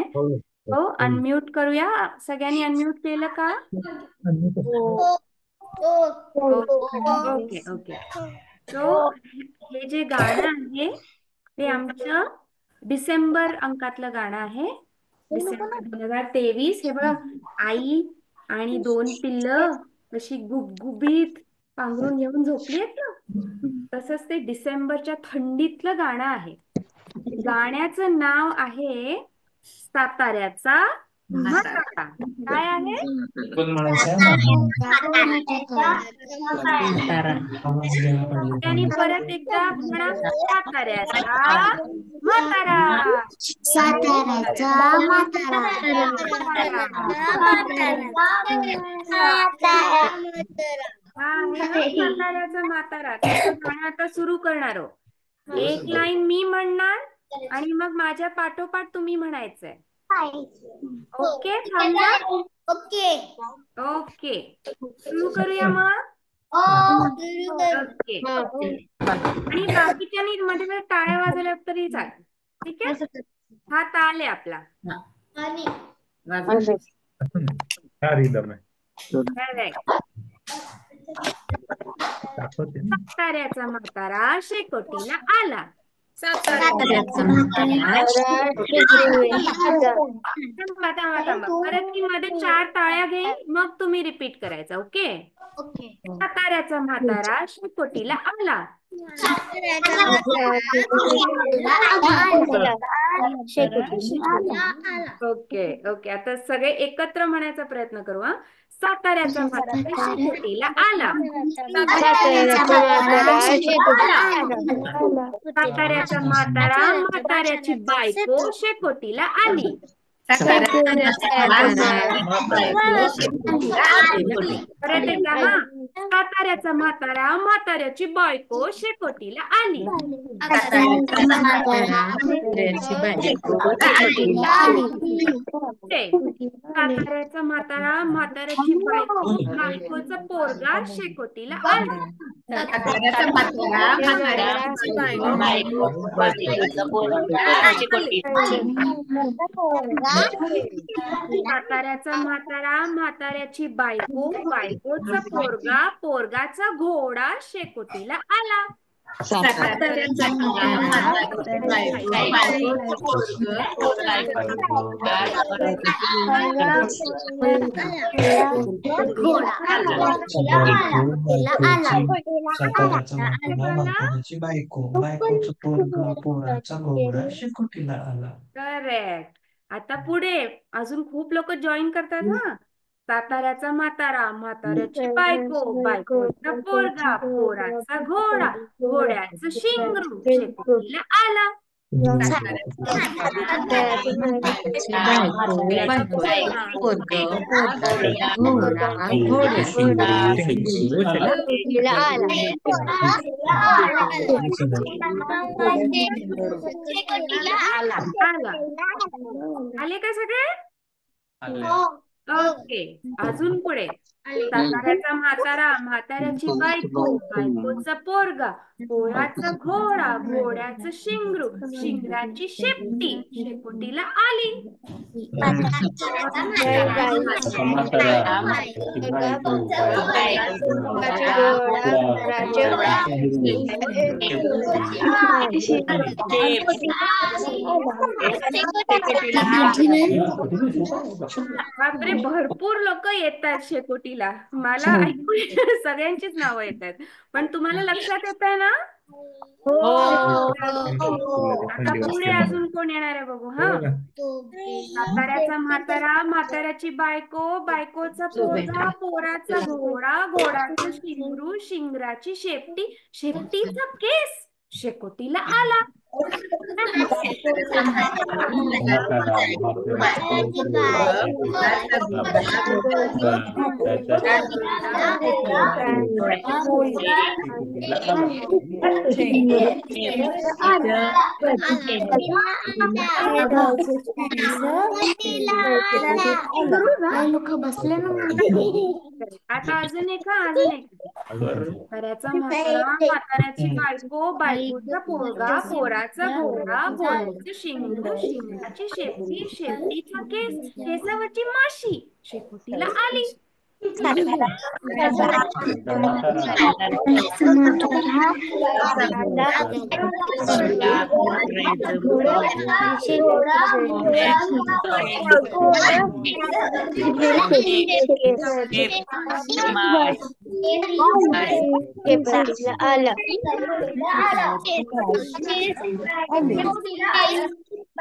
हो, अनम्यूट करूया. सगळ्यांनी अनम्यूट केलं का? Okay okay. सो हे जे गाणं आहे ते आमचं डिसेंबर अंकातलं गाणं आहे. डिसेंबर 2023. हे बघा, आई आणि 2 पिल्लं अशी गुबगुबीत पांघरून घेऊन झोपली आहेत ना, तसंच ते डिसेंबरच्या थंडीतलं गाणं आहे. गाण्याचं नाव आहे साताऱ्याचा म्हातारा काय आहे? आणि परत एकदा म्हणा, साताऱ्याचा म्हातारा. साताऱ्याचा म्हातारा. हा आहे ना साताऱ्याचा म्हातारा. त्याचं गाणं आता सुरू करणार आहोत. एक लाईन मी म्हणणार आणि मग माझ्या पाठोपाठ तुम्ही म्हणायचंय. ओके, थांबला? ओके. ओके, सुरू करूया मग. ओके, आणि बाकीच्यांनी मध्ये मध्ये टाळ्या वाजवल्या तरी चालेल. ठीक आहे, हा ताल आहे आपला. साताऱ्याचा म्हातारा शेकोटीला आला. साताऱ्याचा थांबा. परत की मध्ये 4 टाळ्या घेईन, मग तुम्ही रिपीट करायचं. ओके. साताऱ्याचा म्हातारा शेकोटीला आला. ओके ओके, आता सगळे एकत्र म्हणायचा प्रयत्न करू. हा, साताऱ्याचा म्हातारा शेकोटीला आला. साताऱ्याचा म्हातारा म्हाताऱ्याची बायको शेकोटीला आली. परत एकदा, हा, साताऱ्याचा म्हातारा म्हाताऱ्याची बायको शेकोटीला आली. साताऱ्याचा म्हातारा म्हाताऱ्याची बायको बायकोचा पोरगा शेकोटीला आला. साताऱ्याचा म्हातारा म्हाताऱ्याची बायको साताऱ्याचा म्हातारा म्हाताऱ्याची बायको बायकोचा पोरगा पोरगाचा घोडा शेकोटीला आला. साताऱ्याचा म्हाताऱ्याची बायको बायकोचं पोरगा पोराचा घोडा शेकोटीला आला. करेक्ट. आता पुढे अजून खूप लोक जॉईन करतात. हा, साताऱ्याचा म्हातारा म्हाताऱ्याची बायको बायकोचा पोरगा पोराचा घोडा घोड्याचं शिंगरू शेकोटीला आला. आले का सगळे? ओके, अजून पुढे साताऱ्याचा म्हातारा म्हाताऱ्याची बायको बायकोचा पोरगा पोराचा घोडा घोड्याचं शिंगरू शिंगराची शेपटी शेकोटीला आली. बापरे, भरपूर लोक येतात शेकोटीला. मला ऐकू सगळ्यांचीच नावं येत आहेत, पण तुम्हाला लक्षात येत आहे ना? आता पुढे अजून कोण येणार आहे बघू. हा, साताऱ्याचा म्हातारा म्हाताऱ्याची बायको बायकोचा पोरगा पोराचा घोडा घोडाचं शिंगरू शिंगराची शेपटी शेपटीचा केस शेकोटीला आला. आता अजून एक साताऱ्याचा म्हातारा म्हाताऱ्याची बायको बायकोचा पोरगा पोराचा घोडा घोड्याचं शिंगरू शिंगराची शेपटी शेपटीचा केस केसावरची माशी शेकोटीला आली.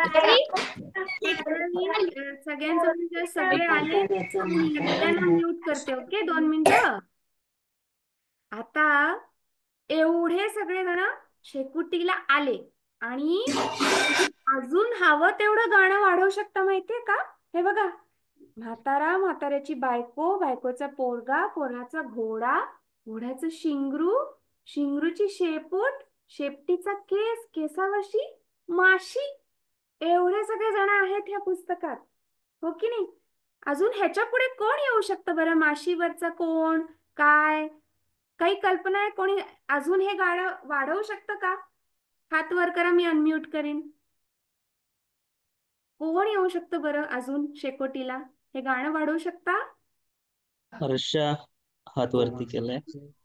एक मिनिट, सगळ्यांचं म्हणजे सगळे आले मी लगेच म्यूट करते. ओके, 2 मिनिटं. आता एवढे सगळे जण शेकोटीला आले आणि अजून हवं तेवढं गाणं वाढवू शकता, माहितीये का? हे बघा, म्हातारा, म्हाताऱ्याची बायको, बायकोचा पोरगा, पोराचा घोडा, घोड्याचं शिंगरू, शिंगरूची शेपूट, शेपटीचा केस, केसावरची माशी. एवढे सगळे जण आहेत ह्या पुस्तकात, हो की नाही? अजून ह्याच्या पुढे कोण येऊ शकतं बरं? माशीवरचा कोण, काय, काही कल्पना आहे? कोणी अजून हे गाणं वाढवू शकतं का? हात वर करा, मी अनम्यूट करेन. कोण येऊ शकतं बरं अजून शेकोटीला? हे गाणं वाढवू शकता? हर्षा हात वरती केलाय.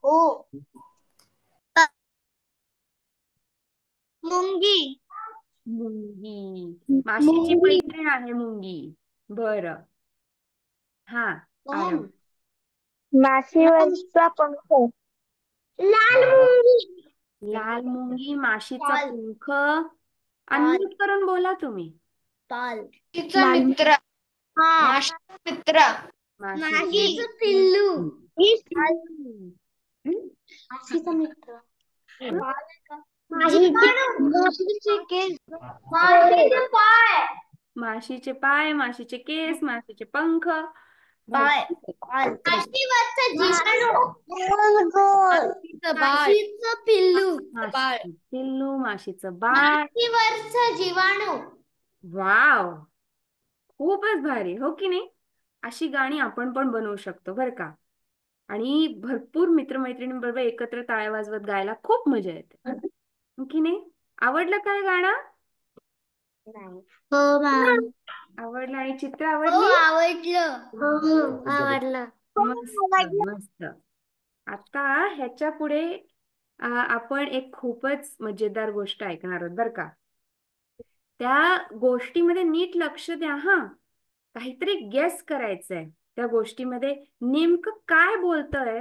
हो. मुंगी. मुंगी, माशीची मैत्रीण आहे मुंगी. बरं, हा आरव. माशीवरचा पंख. लाल मुंगी. लाल मुंगी, माशीचा पंख. अनम्यूट करून बोला तुम्ही. माशीचा मित्र. माशीचा मित्र. माशीचं पिल्लू. माशीचा मित्र. माशीचे केस. माशीचे पाय. माशीचे पाय, माशीचे केस, माशीचे पंख. पाय. माशीवरचा जीवाणू. माशीचं पिल्लू. माशीचं पिल्लू, माशीचं बाळ. माशीवरचा जीवाणू. वाव, खूपच भारी, हो की नाही? अशी गाणी आपण पण बनवू शकतो बरं का. आणि भरपूर मित्रमैत्रिणींबरोबर एकत्र टाळ्या वाजवत गायला खूप मजा येते, हो की नाही? आवडलं काय गाणं? हो मॅम. आवडलं. आणि चित्र हो आवडली? आवडलं. हो आवडलं. मस्त मस्त. आता ह्याच्या पुढे आपण एक खूपच मजेदार गोष्ट ऐकणार आहोत बरं का. त्या गोष्टीमध्ये नीट लक्ष द्या हा. काहीतरी गेस करायचंय. त्या गोष्टीमध्ये नेमकं काय बोलतोय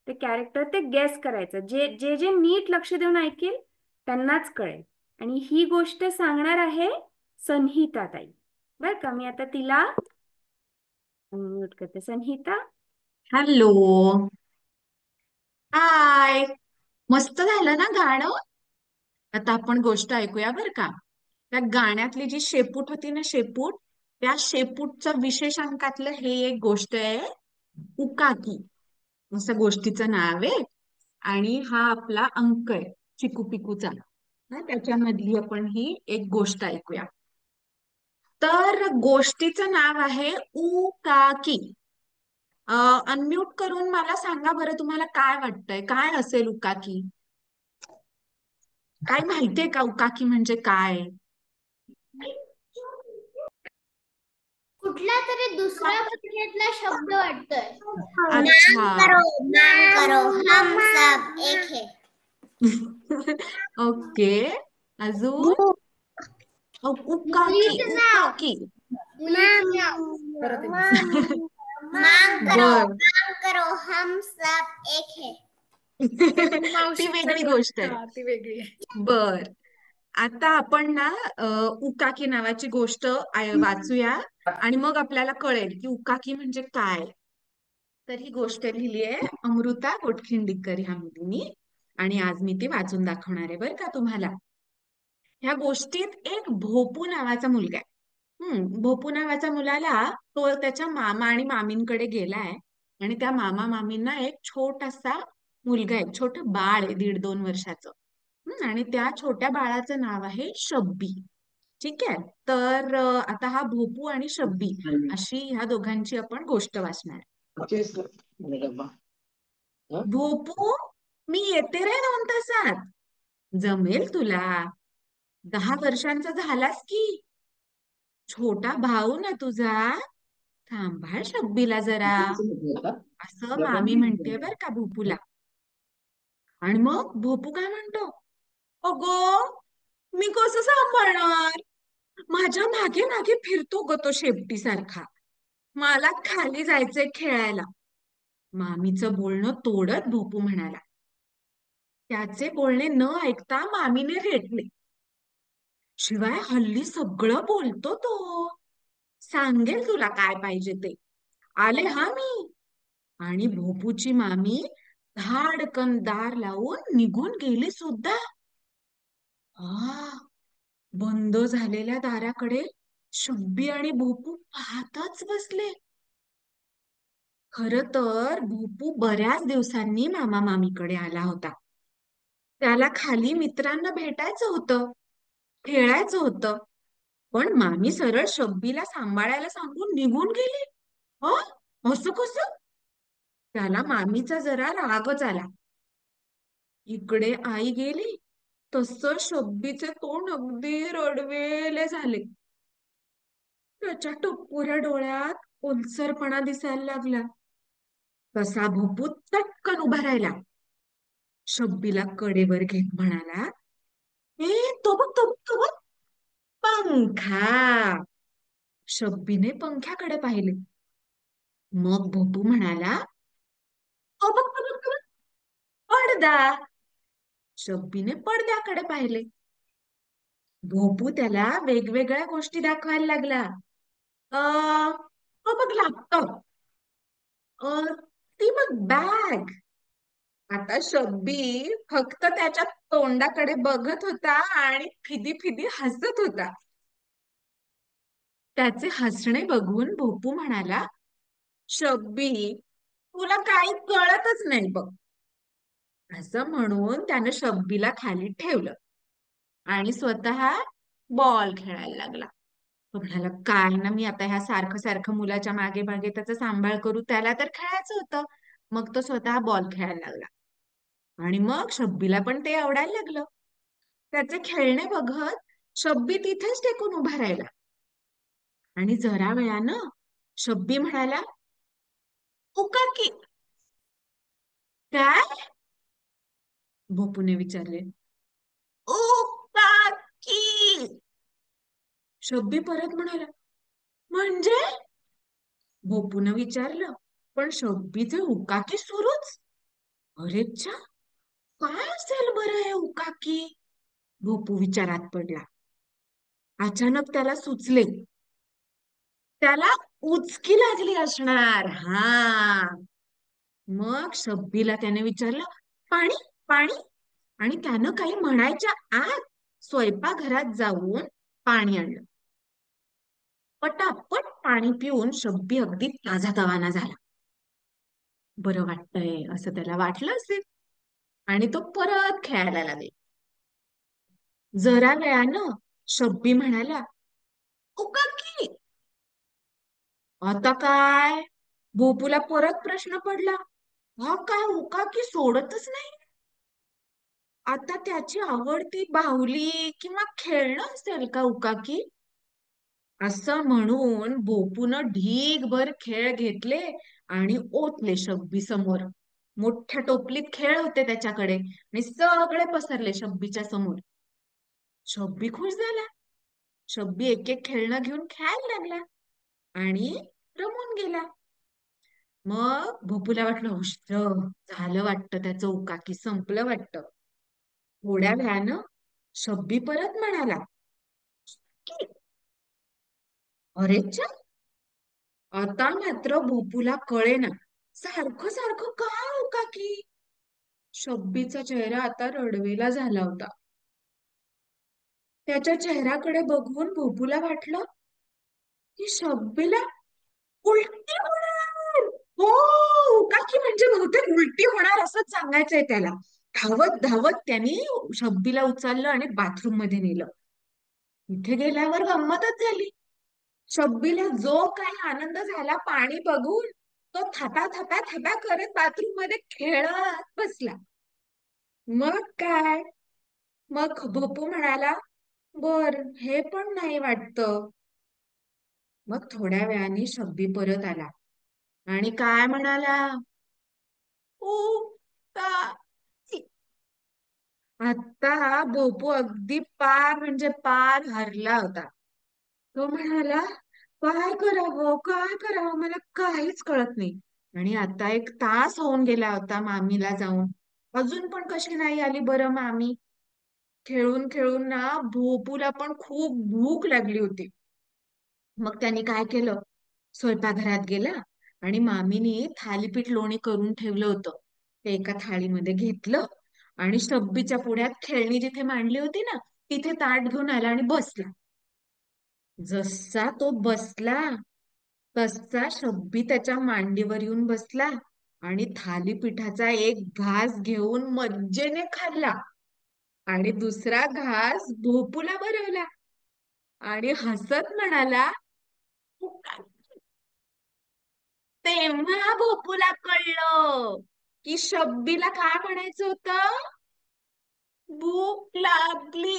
ते कॅरेक्टर, ते गेस करायचं. जे जे जे नीट लक्ष देऊन ऐकेल त्यांनाच कळेल. आणि ही गोष्ट सांगणार आहे संहिता ताई, बर का. मी आता तिला म्यूट करते. संहिता. हॅलो. हाय. मस्त झालं ना गाणं. आता आपण गोष्ट ऐकूया बर का. त्या गाण्यातली जी शेपूट होती ना, शेपूट, त्या शेपूटच्या विशेषांकातलं हे एक गोष्ट आहे, उकाकी असं गोष्टीचं नाव आहे. आणि हा आपला अंक आहे चिकू पिकूचा. त्याच्यामधली आपण ही एक गोष्ट ऐकूया. तर गोष्टीचं नाव आहे उकाकी. अनम्यूट करून मला सांगा बरं, तुम्हाला काय वाटतंय, काय असेल उकाकी? काय माहितीये का उकाकी म्हणजे काय? कुठला तरी दुसऱ्या भाषेतला शब्द वाटतोय. अच्छा. नाम करो हम सब एक है. ओके. अजून उकाकी. उकाकी बर. करो हम सब एक है. ती वेगळी गोष्ट आहे. ती वेगळी आहे. बर. आता आपण ना उकाकी नावाची गोष्ट वाचूया आणि मग आपल्याला कळेल की उकाकी म्हणजे काय. तर ही गोष्ट लिहिली आहे अमृता गोटखिंडीकर ह्या मुलींनी आणि आज मी ती वाचून दाखवणार आहे बरं का तुम्हाला. ह्या गोष्टीत एक भोपू नावाचा मुलगा आहे. भोपू नावाच्या मुलाला, तो त्याच्या मामा आणि मामींकडे गेलाय आणि त्या मामा मामींना एक छोटासा मुलगा आहे, छोटं बाळ आहे 1.5-2 वर्षाचं. आणि त्या छोट्या बाळाचं नाव आहे शब्बी. ठीक आहे. तर आता हा भोपू आणि शब्बी अशी ह्या दोघांची आपण गोष्ट वाचणार. भोपू, मी येते रे 2 तासात. जमेल तुला. 10 वर्षांचा झालास की. छोटा भाऊ ना तुझा, सांभाळ शब्बीला जरा, असं मामी म्हणते बर का भोपूला. आणि मग भोपू काय म्हणतो, अगो मी कसं सांभाळणार, माझ्या मागे मागे फिरतो ग तो शेपटीसारखा, मला खाली जायचंय खेळायला. मामीचं बोलणं तोडत भोपू म्हणाला. त्याचे बोलणे न ऐकता मामीने रेटले. शिवाय हल्ली सगळं बोलतो तो. सांगेल तुला काय पाहिजे ते. आले हा मी. आणि भोपूची मामी धाडकन दार लावून निघून गेली सुद्धा. बंद झालेल्या दाराकडे शब्बी आणि भोपू पाहतच बसले. खर तर भोपू बऱ्याच दिवसांनी मामा मामीकडे आला होता. त्याला खाली मित्रांना भेटायचं होतं, खेळायचं होतं. पण मामी सरळ शब्बीला सांभाळायला सांगून निघून गेली. असं कसं? त्याला मामीचा जरा रागच आला. इकडे आई गेली तसं शब्बीचे तोंड अगदी रडवेले झाले. त्याच्या टपोऱ्या डोळ्यात ओलसरपणा दिसायला लागला. तसा भोपू चटकन उभा राहिला. शब्बीला कडेवर घेत म्हणाला, तो बघ तो बघ तो बघ, पंखा. शब्बीने पंख्याकडे पाहिले. मग भोपू म्हणाला, तो बघ तो बघ तो बघ, पडदा. शब्बीने पडद्याकडे पाहिले. भोपू त्याला वेगवेगळ्या गोष्टी दाखवायला लागला. तो बघ लॅपटॉप, ती बघ बॅग. आता शब्बी फक्त त्याच्या तोंडाकडे बघत होता आणि फिदी फिदी हसत होता. त्याचे हसणे बघून भोपू म्हणाला, शब्बी तुला काही कळतच नाही बघ. असं म्हणून त्यानं शब्बीला खाली ठेवलं आणि स्वतः बॉल खेळायला लागला. तो म्हणाला, काय ना मी आता ह्या सारखं सारखं मुलाच्या मागे मागे त्याचा सांभाळ करू, त्याला तर खेळायचं होतं. मग तो स्वतः बॉल खेळायला लागला. आणि मग शब्बीला पण ते आवडायला लागलं. त्याचे खेळणे बघत शब्बी तिथेच टेकून उभा राहिला. आणि जरा वेळानं शब्बी म्हणाला, उकाकी. काय? भोपूने विचारले. उकाकी. शब्बी परत म्हणाला, म्हणजे? भोपून विचारलं. पण शब्बीचे उकाकी सुरूच. अरेच्छा, काय असेल बरं हे उकाकी? भोपू विचारात पडला. अचानक त्याला सुचले, त्याला उचकी लागली असणार. मग शब्बीला त्याने विचारलं, पाणी पाणी. आणि त्यानं काही म्हणायच्या आत स्वयंपाकघरात जाऊन पाणी आणलं. पटापट पाणी पिऊन शब्बी अगदी ताजातवाना झाला. बरं वाटतंय असं त्याला वाटलं असेल आणि तो परत खेळायला लागला. जरा वेळानं शब्बी म्हणाला, उकाकी. आता काय? भोपूला परत प्रश्न पडला. हा काय उकाकी सोडतच नाही. आता त्याची आवडती बाहुली किंवा खेळणं असेल का उकाकी? असं म्हणून भोपून ढीगभर खेळ घेतले आणि ओतले शब्बी समोर. मोठ्या टोपलीत खेळ होते त्याच्याकडे आणि सगळे पसरले शब्बीच्या समोर. शब्बी खुश झाला. शब्बी एक एक खेळणं घेऊन खेळायला लागला आणि रमून गेला. मग भोपूला वाटलं, उष्ट झालं वाटतं, त्याचं उकाकी संपलं वाटतं. थोड्या वेळानं शब्बी परत म्हणाला, अरेच्छा. आता मात्र भोपूला कळेना, सारखं सारखं काय उकाकी? शब्बीचा चेहरा आता रडवेला झाला होता. त्याच्या चेहऱ्याकडे बघून भोपूला वाटलं की शब्बीला उलटी होणार. हो, उकाकी म्हणजे बहुतेक उलटी होणार असंच सांगायचंय त्याला. धावत धावत त्यांनी शब्बीला उचललं आणि बाथरूम मध्ये नेलं. इथे गेल्यावर गंमतच झाली. शब्बीला जो काही आनंद झाला पाणी बघून, तो थापा थापा थापा करत बाथरूम मध्ये खेळत बसला. मग काय? मग भोपू म्हणाला, बर हे पण नाही वाटतं. मग थोड्या वेळाने शब्बी परत आला आणि काय म्हणाला, उकाकी. आता भोपू अगदी पार म्हणजे पार हरला होता. तो म्हणाला, काय करावं मला काहीच कळत नाही. आणि आता 1 तास होऊन गेला होता मामीला जाऊन. अजून पण कशी नाही आली बरं मामी? खेळून खेळून ना भोपूला पण खूप भूक लागली होती. मग त्यांनी काय केलं, स्वयंपाकघरात गेला आणि मामीने थालीपीठ लोणी करून ठेवलं होतं. ते एका थाळीमध्ये घेतलं आणि शब्बीच्या पुढ्यात खेळणी जिथे मांडली होती ना तिथे ताट घेऊन आला आणि बसला. जसा तो बसला तसा शब्बी त्याच्या मांडीवर येऊन बसला आणि थालीपीठाचा एक घास घेऊन मज्जेने खाल्ला आणि दुसरा घास भोपूला भरवला आणि हसत म्हणाला, तेव्हा भोपूला कळलं की शब्बीला काय म्हणायचं होतं, भूक लागली.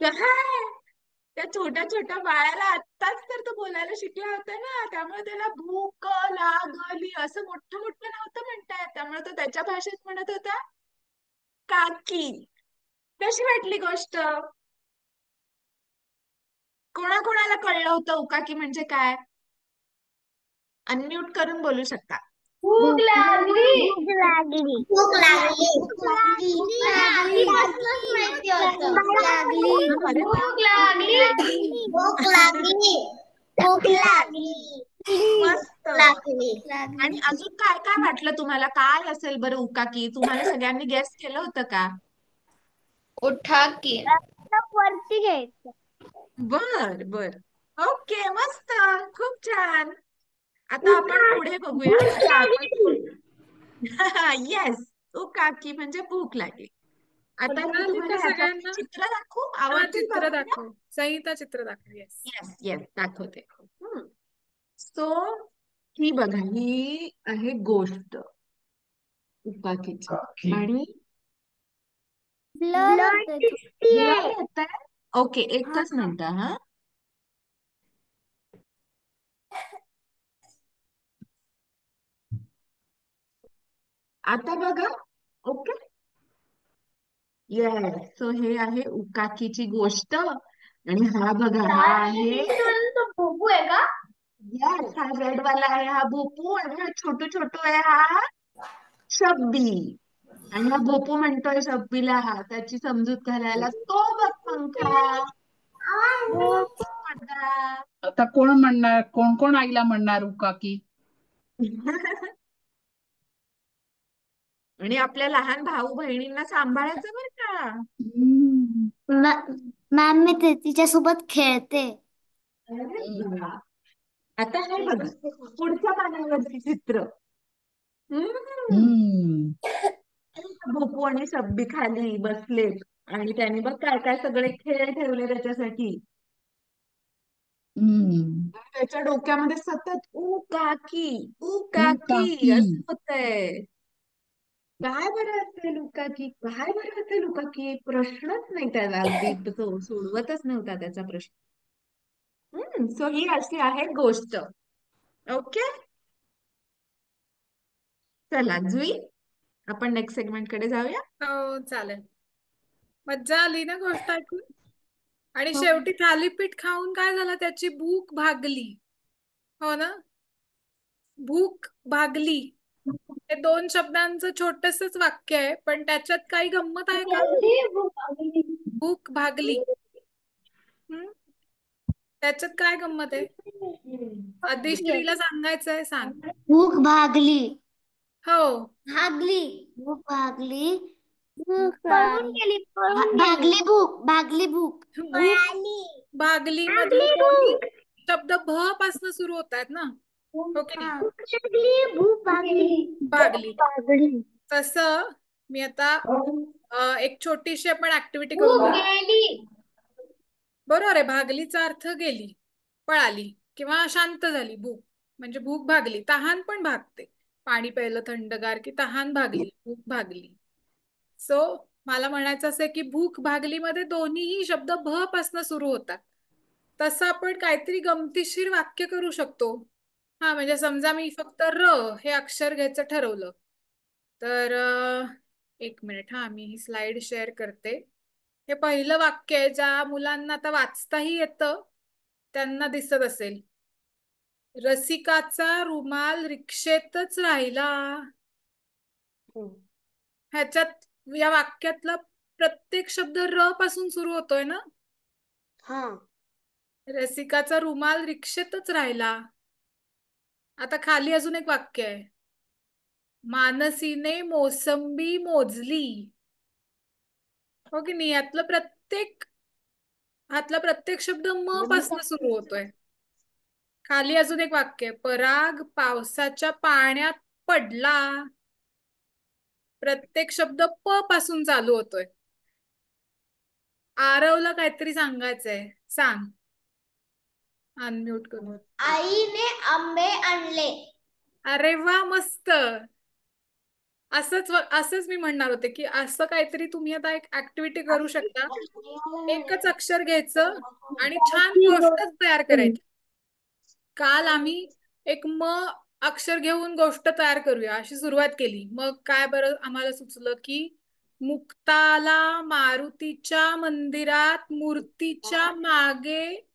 काय? त्या छोट्या छोट्या बाळाला आत्ताच तर तो बोलायला शिकला होता ना, त्यामुळे त्याला भूक लागली असं मोठं मोठं नव्हतं म्हणता येत, त्यामुळे तो त्याच्या भाषेत म्हणत होता काकी. कशी वाटली गोष्ट? कोणाकोणाला कळलं होतं उकाकी म्हणजे काय? अनम्यूट करून बोलू शकता. भूक लागली. भूक लागली. भूक लागली. भूक लागली. आधीपासूनच माहिती होतं. भूक लागली. अरे वा. भूक लागली. भूक लागली. भूक लागली. मस्त. लागली. आणि अजून काय काय वाटलं तुम्हाला, काय असेल बरं उकाकी? तुम्हाला सगळ्यांनी गेस केलं होतं का? उठा की. वरती घ्यायचं. बर बर, ओके, मस्त, खूप छान. आता आपण पुढे बघूया. आता आपण येस, उकाकी म्हणजे भूक लागली. आता मी पुन्हा तिथं तुम्हाला ह्याचं सगळ्यांना चित्र दाखवू, हा आवडतील चित्र बघायला? दाखव, संहिता चित्र दाखव. येस. येस येस, दाखवते. सो ही बघा, ही आहे गोष्ट उकाकीची आणि ब्लर ब्लर येत आहे. ओके, एकच मिनिट हा. आता बघा. Okay, yes. सो हे आहे उकाकीची गोष्ट आणि हा बघा, हा आहे, भोपू आहे का? येस, हा रेड वाला आहे हा भोपू आणि हा छोटू छोटू आहे हा शब्बी. आणि हा भोपू म्हणतोय शब्बीला त्याची समजूत घालायला, तो बघ पंखा, भोपू पडदा. आता कोण म्हणणार, कोण कोण आईला म्हणणार उकाकी? आणि आपल्या लहान भाऊ बहिणींना सांभाळायचं बरं का. मॅम मी तिच्यासोबत खेळते. अरे वा. आता हे बघा, पुढच्या पानावरची चित्र. भोपू आणि शब्बी खाली बसलेत आणि त्यांनी बघ काय काय सगळे खेळ ठेवले त्याच्यासाठी. त्याच्या डोक्यामध्ये सतत ऊ काकी उकाकी. असं होतंय. काय बरं असेल उकाकी, काय बरं असेल उकाकी? प्रश्नच नाही त्याला, अगदी तो सोडवतच नव्हता त्याचा प्रश्न. सो ही अशी आहे गोष्ट. ओके, चला जुई, आपण नेक्स्ट सेगमेंट कडे जाऊया. हो चालेल. मज्जा आली ना गोष्ट ऐकून? आणि शेवटी थालीपीठ खाऊन काय झालं, त्याची भूक भागली. हो ना, भूक भागली. हे 2 शब्दांचं छोटसच वाक्य आहे, पण त्याच्यात काही गंमत आहे का? भूक भागली. त्याच्यात काय गंमत आहे? आदिश्रीला सांगायचंय, सांग. भूक भागली. हो, भागली. भूक भागली. भागली भूक. भागली भूक. भूक भागली मधले दोन्ही शब्द भ पासून सुरू होत आहेत ना, हो की नाही? भूक भागली. भागली. तसं मी आता एक छोटीशी आपण ऍक्टिव्हिटी करूया. बरोबर आहे, भागलीचा अर्थ गेली, पळाली किंवा शांत झाली. भूक म्हणजे भूक भागली. तहान पण भागते, पाणी प्यायलं थंडगार की तहान भागली, भूक भागली. सो मला म्हणायचं असं की भूक भागली मध्ये दोन्हीही शब्द भ पासून सुरू होतात. तसं आपण काहीतरी गमतीशीर वाक्य करू शकतो. हा म्हणजे समजा मी फक्त र हे अक्षर घ्यायचं ठरवलं तर एक मिनिट, हा मी ही स्लाइड शेअर करते. हे पहिलं वाक्य आहे, ज्या मुलांना आता वाचताही येतं त्यांना दिसत असेल. रसिकाचा रुमाल रिक्षेतच राहिला. ह्याच्यात या वाक्यातलं प्रत्येक शब्द र पासून सुरू होतोय ना. हा. रसिकाचा रुमाल रिक्षेतच राहिला. आता खाली अजून एक वाक्य आहे. मानसीने मोसंबी मोजली. हो की नाही. ह्यातला प्रत्येक शब्द म पासून सुरू होतोय. खाली अजून एक वाक्य आहे. पराग पावसाच्या पाण्यात पडला. प्रत्येक शब्द प पासून चालू होतोय. आरवला काहीतरी सांगायचंय, सांग. अनम्यूट करून. आईने आंबे आणले. अरे वा, मस्त. असंच मी म्हणणार होते की असं काहीतरी तुम्ही आता एक ऍक्टिव्हिटी करू शकता. एकच अक्षर घ्यायचं आणि छान गोष्टच तयार करायची. काल आम्ही एक म अक्षर घेऊन गोष्ट तयार करूया अशी सुरुवात केली. मग काय बरं आम्हाला सुचलं की मुक्ताला मारुतीच्या मंदिरात मूर्तीच्या मागे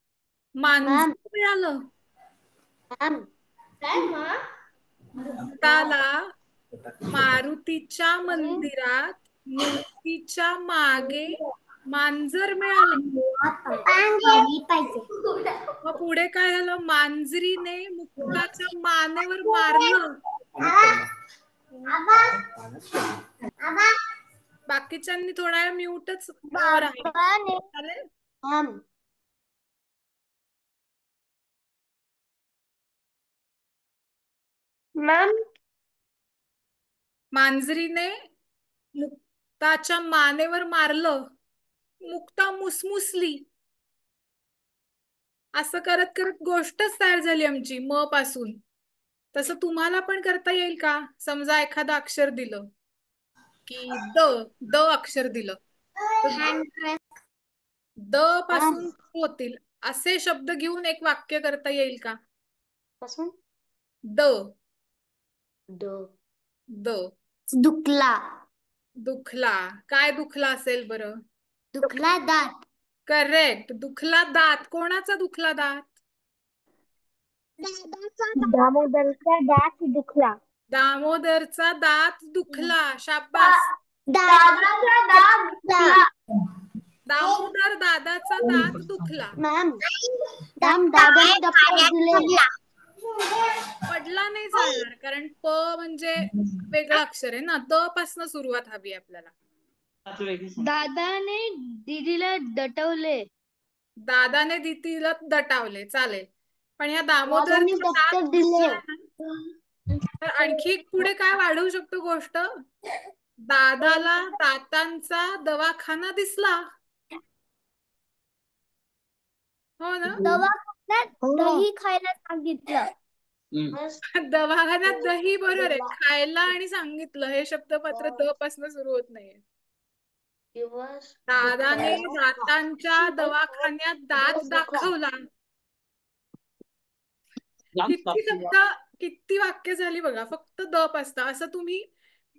मांजर मिळालं. मुक्ताला मारुतीच्या मंदिरात मूर्तीच्या मागे मांजर मिळालं. मग पुढे काय झालं? मांजरीने मुक्ताच्या मानेवर मारलं. बाकीच्यांनी थोडा वेळ म्यूटच राहिले. चालेल? मॅम मांजरीने मुक्ताच्या मानेवर मारलं. मुक्ता मुसमुसली. असं करत करत गोष्टच तयार झाली आमची म पासून. तसं तुम्हाला पण करता येईल का? समजा एखादं अक्षर दिलं की द अक्षर दिलं तर द पासून होतील असे शब्द घेऊन एक वाक्य करता येईल का? द दुखला. दुखला. काय दुखला असेल बरं? दुखला दात. करेक्ट. दुखला दात. कोणाचा दुखला दात? दामोदरचा दात दुखला. दामोदरचा दात दुखला. शाबास. दादाचा दात दुखला. दामोदर दादाचा दात दुखला. मॅम दादाने दप्तर दिले. पडला नाही चालणार कारण प म्हणजे वेगळं अक्षर आहे ना. द पासून सुरुवात हवी आपल्याला. दादाने दीदीला दटवले. दादाने दीदीला दटावले. चालेल. पण ह्या दामोदर दादाने दप्तर दिले. तर आणखी पुढे काय वाढवू शकतो गोष्ट? दादाला दातांचा दवाखाना दिसला. हो ना. दवाखान्यात दही खायला सांगितलं. दवाखान्यात दही बरोबर आहे. खायला आणि सांगितलं हे शब्दपत्र द पासून सुरू होत नाहीये. दादाने दातांच्या दवाखान्यात दात दाखवला. किती वाक्य झाली बघा फक्त द पासून. असं तुम्ही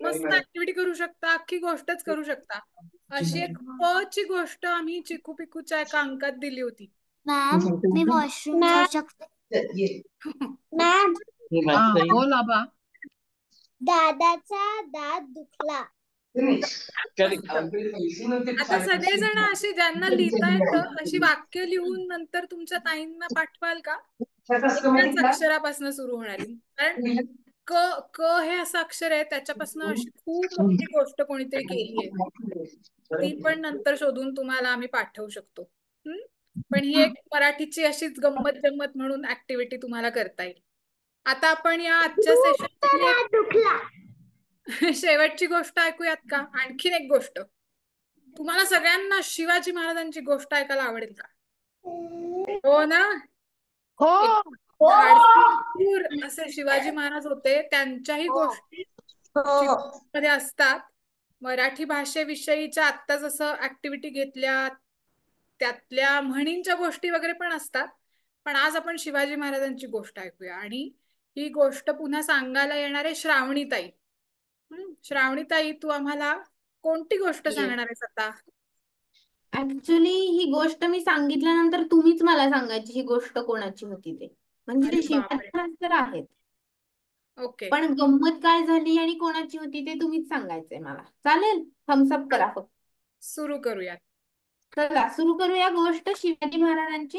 मस्त ऍक्टिव्हिटी करू शकता. अख्खी गोष्टच करू शकता. अशी एक प ची गोष्ट आम्ही चिकू पिकूच्या एका अंकात दिली होती. मॅम मी वॉशरूम जाऊ शकते? मॅम बोल आबा. दादाचा दात दुखला. आता सगळेजण अशी ज्यांना लिहिता येतं अशी वाक्य लिहून नंतर तुमच्या ताईंना पाठवाल का? एकाच अक्षरापासून सुरू होणारी. कारण क हे असं अक्षर आहे त्याच्यापासून अशी खूप मोठी गोष्ट कोणीतरी केली आहे. ती पण नंतर शोधून तुम्हाला आम्ही पाठवू शकतो. पण ही एक मराठीची अशीच गंमत जम्मत म्हणून ऍक्टिव्हिटी तुम्हाला करता येईल. आता आपण या आजच्या सेशन शेवटची गोष्ट ऐकूयात का? आणखीन एक गोष्ट. तुम्हाला सगळ्यांना शिवाजी महाराजांची गोष्ट ऐकायला आवडेल का? हो ना. धाडसी असे शिवाजी महाराज होते. त्यांच्याही गोष्टी मध्ये असतात. मराठी भाषेविषयीच्या आत्ता जसं ऍक्टिव्हिटी घेतल्या त्यातल्या म्हणींच्या गोष्टी वगैरे पण असतात. पण आज आपण शिवाजी महाराजांची गोष्ट ऐकूया. आणि ही गोष्ट पुन्हा सांगायला येणारे श्रावणीताई. श्रावणीताई, तू आम्हाला कोणती गोष्ट सांगणार आहेस आता? ऍक्च्युली ही गोष्ट मी सांगितल्यानंतर तुम्हीच मला सांगायची ही गोष्ट कोणाची होती ते. म्हणजे ते शिवाजी महाराज तर आहेत. ओके. पण गंमत काय झाली आणि कोणाची होती ते तुम्हीच सांगायचंय मला. चालेल? थम्सअप करा फक्त. सुरू करूयात. चला सुरू करूया गोष्ट शिवाजी महाराजांची.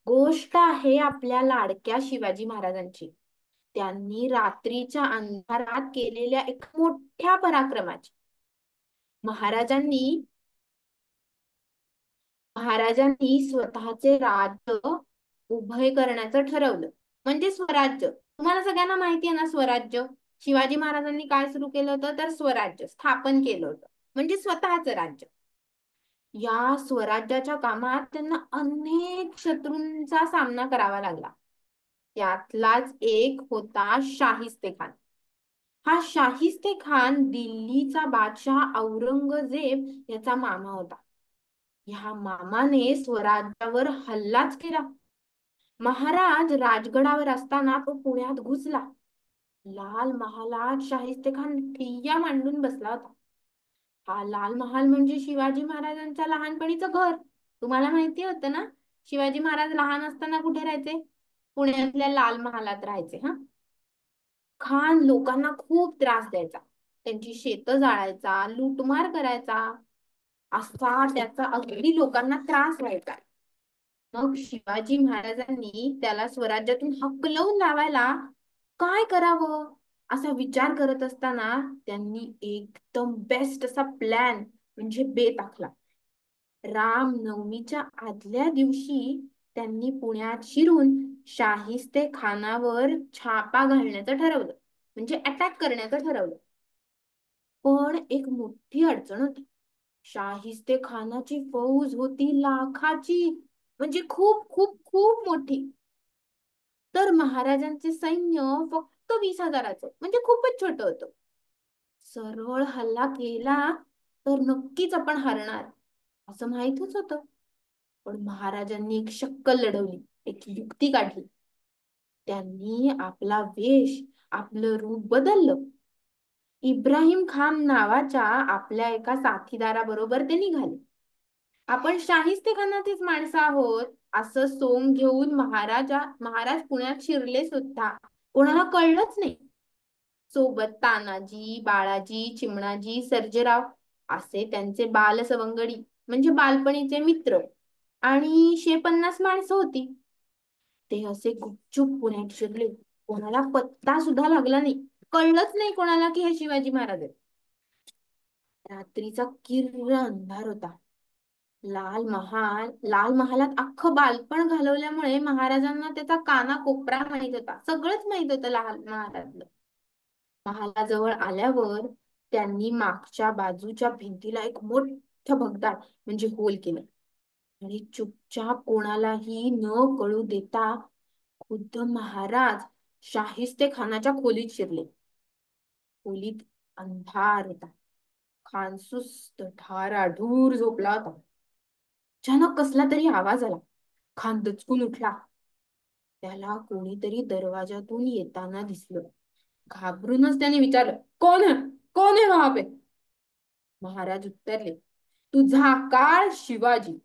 गोष्ट आहे आपल्या लाडक्या शिवाजी महाराजांची. त्यांनी रात्रीच्या अंधारात केलेल्या एक मोठ्या पराक्रमाची. महाराजांनी स्वतःचे राज्य उभय करण्याचं ठरवलं, म्हणजे स्वराज्य. तुम्हाला सगळ्यांना माहिती आहे ना स्वराज्य. शिवाजी महाराजांनी काय सुरू केलं होतं, तर स्वराज्य स्थापन केलं होतं, म्हणजे स्वतःचं राज्य. या स्वराज्याच्या कामात त्यांना अनेक शत्रूंचा सामना करावा लागला. त्यातलाच एक होता शाहिस्ते खान. हा शाहिस्ते खान दिल्लीचा बादशाह औरंगजेब याचा मामा होता. ह्या मामाने स्वराज्यावर हल्लाच केला. महाराज राजगडावर असताना तो पुण्यात घुसला. लाल महालात शाहिस्ते खान ठिय्या मांडून बसला होता. हा लाल महाल म्हणजे शिवाजी महाराजांच्या लहानपणीचं घर. तुम्हाला माहिती होतं ना, शिवाजी महाराज लहान असताना कुठे राहायचे? पुण्यातल्या लाल महालात राहायचे. खान लोकांना खूप त्रास द्यायचा. त्यांची शेतं जाळायचा, लूटमार करायचा. असा त्याचा अगदी लोकांना त्रास व्हायचा. मग शिवाजी महाराजांनी त्याला स्वराज्यातून हकलवून लावायला काय करावं असा विचार करत असताना त्यांनी एकदम बेस्ट असा प्लॅन म्हणजे बेत आखला. रामनवमीच्या आदल्या दिवशी त्यांनी पुण्यात शिरून शाहिस्ते खानावर छापा घालण्याचं ठरवलं, म्हणजे अटॅक करण्याचं ठरवलं. पण एक मोठी अडचण होती. शाहिस्ते खानाची फौज होती लाखाची, म्हणजे खूप खूप खूप मोठी. तर महाराजांचे सैन्य फक्त 20,000चं, म्हणजे खूपच छोटं होतं. सरळ हल्ला केला तर नक्कीच आपण हारणार असं माहीतच होतं. पण महाराजांनी एक शक्कल लढवली, एक युक्ती काढली. त्यांनी आपला वेश, आपलं रूप बदललं. इब्राहिम खान नावाच्या आपल्या एका साथीदाराबरोबर ते निघाले. आपण शाहिस्ते खानाचीच माणसं आहोत असं सोंग घेऊन महाराज पुण्यात शिरले सुद्धा. कोणाला कळलंच नाही. सोबत तानाजी, बाळाजी, चिमणाजी, सर्जेराव असे त्यांचे बालसवंगडी, म्हणजे बालपणीचे मित्र आणि 150 माणसं होती. ते असे गुपचूप पुण्यात शिरले. कोणाला पत्ता सुद्धा लागला नाही. कळलंच नाही कोणाला की हे शिवाजी महाराज आहेत. रात्रीचा किर्र अंधार होता. लाल महालात अख्खं बालपण घालवल्यामुळे महाराजांना त्याचा कानाकोपरा माहित होता. सगळंच माहित होतं लाल महालातलं. महालाजवळ आल्यावर त्यांनी मागच्या बाजूच्या भिंतीला एक मोठं भगदाड म्हणजे होल केलं आणि चुपचाप कोणालाही न कळू देता खुद्द महाराज शाहिस्ते खानाच्या खोलीत शिरले. खोलीत अंधार होता. खान सुस्त ढाराढूर झोपला होता. अचानक कसला तरी आवाज आला. खान दचकून उठला. त्याला कोणीतरी दरवाजातून येताना दिसलं. घाबरूनच त्याने विचारलं, कोण है? कौन है वहां पे? महाराज उत्तरले, तुझा काळ शिवाजी.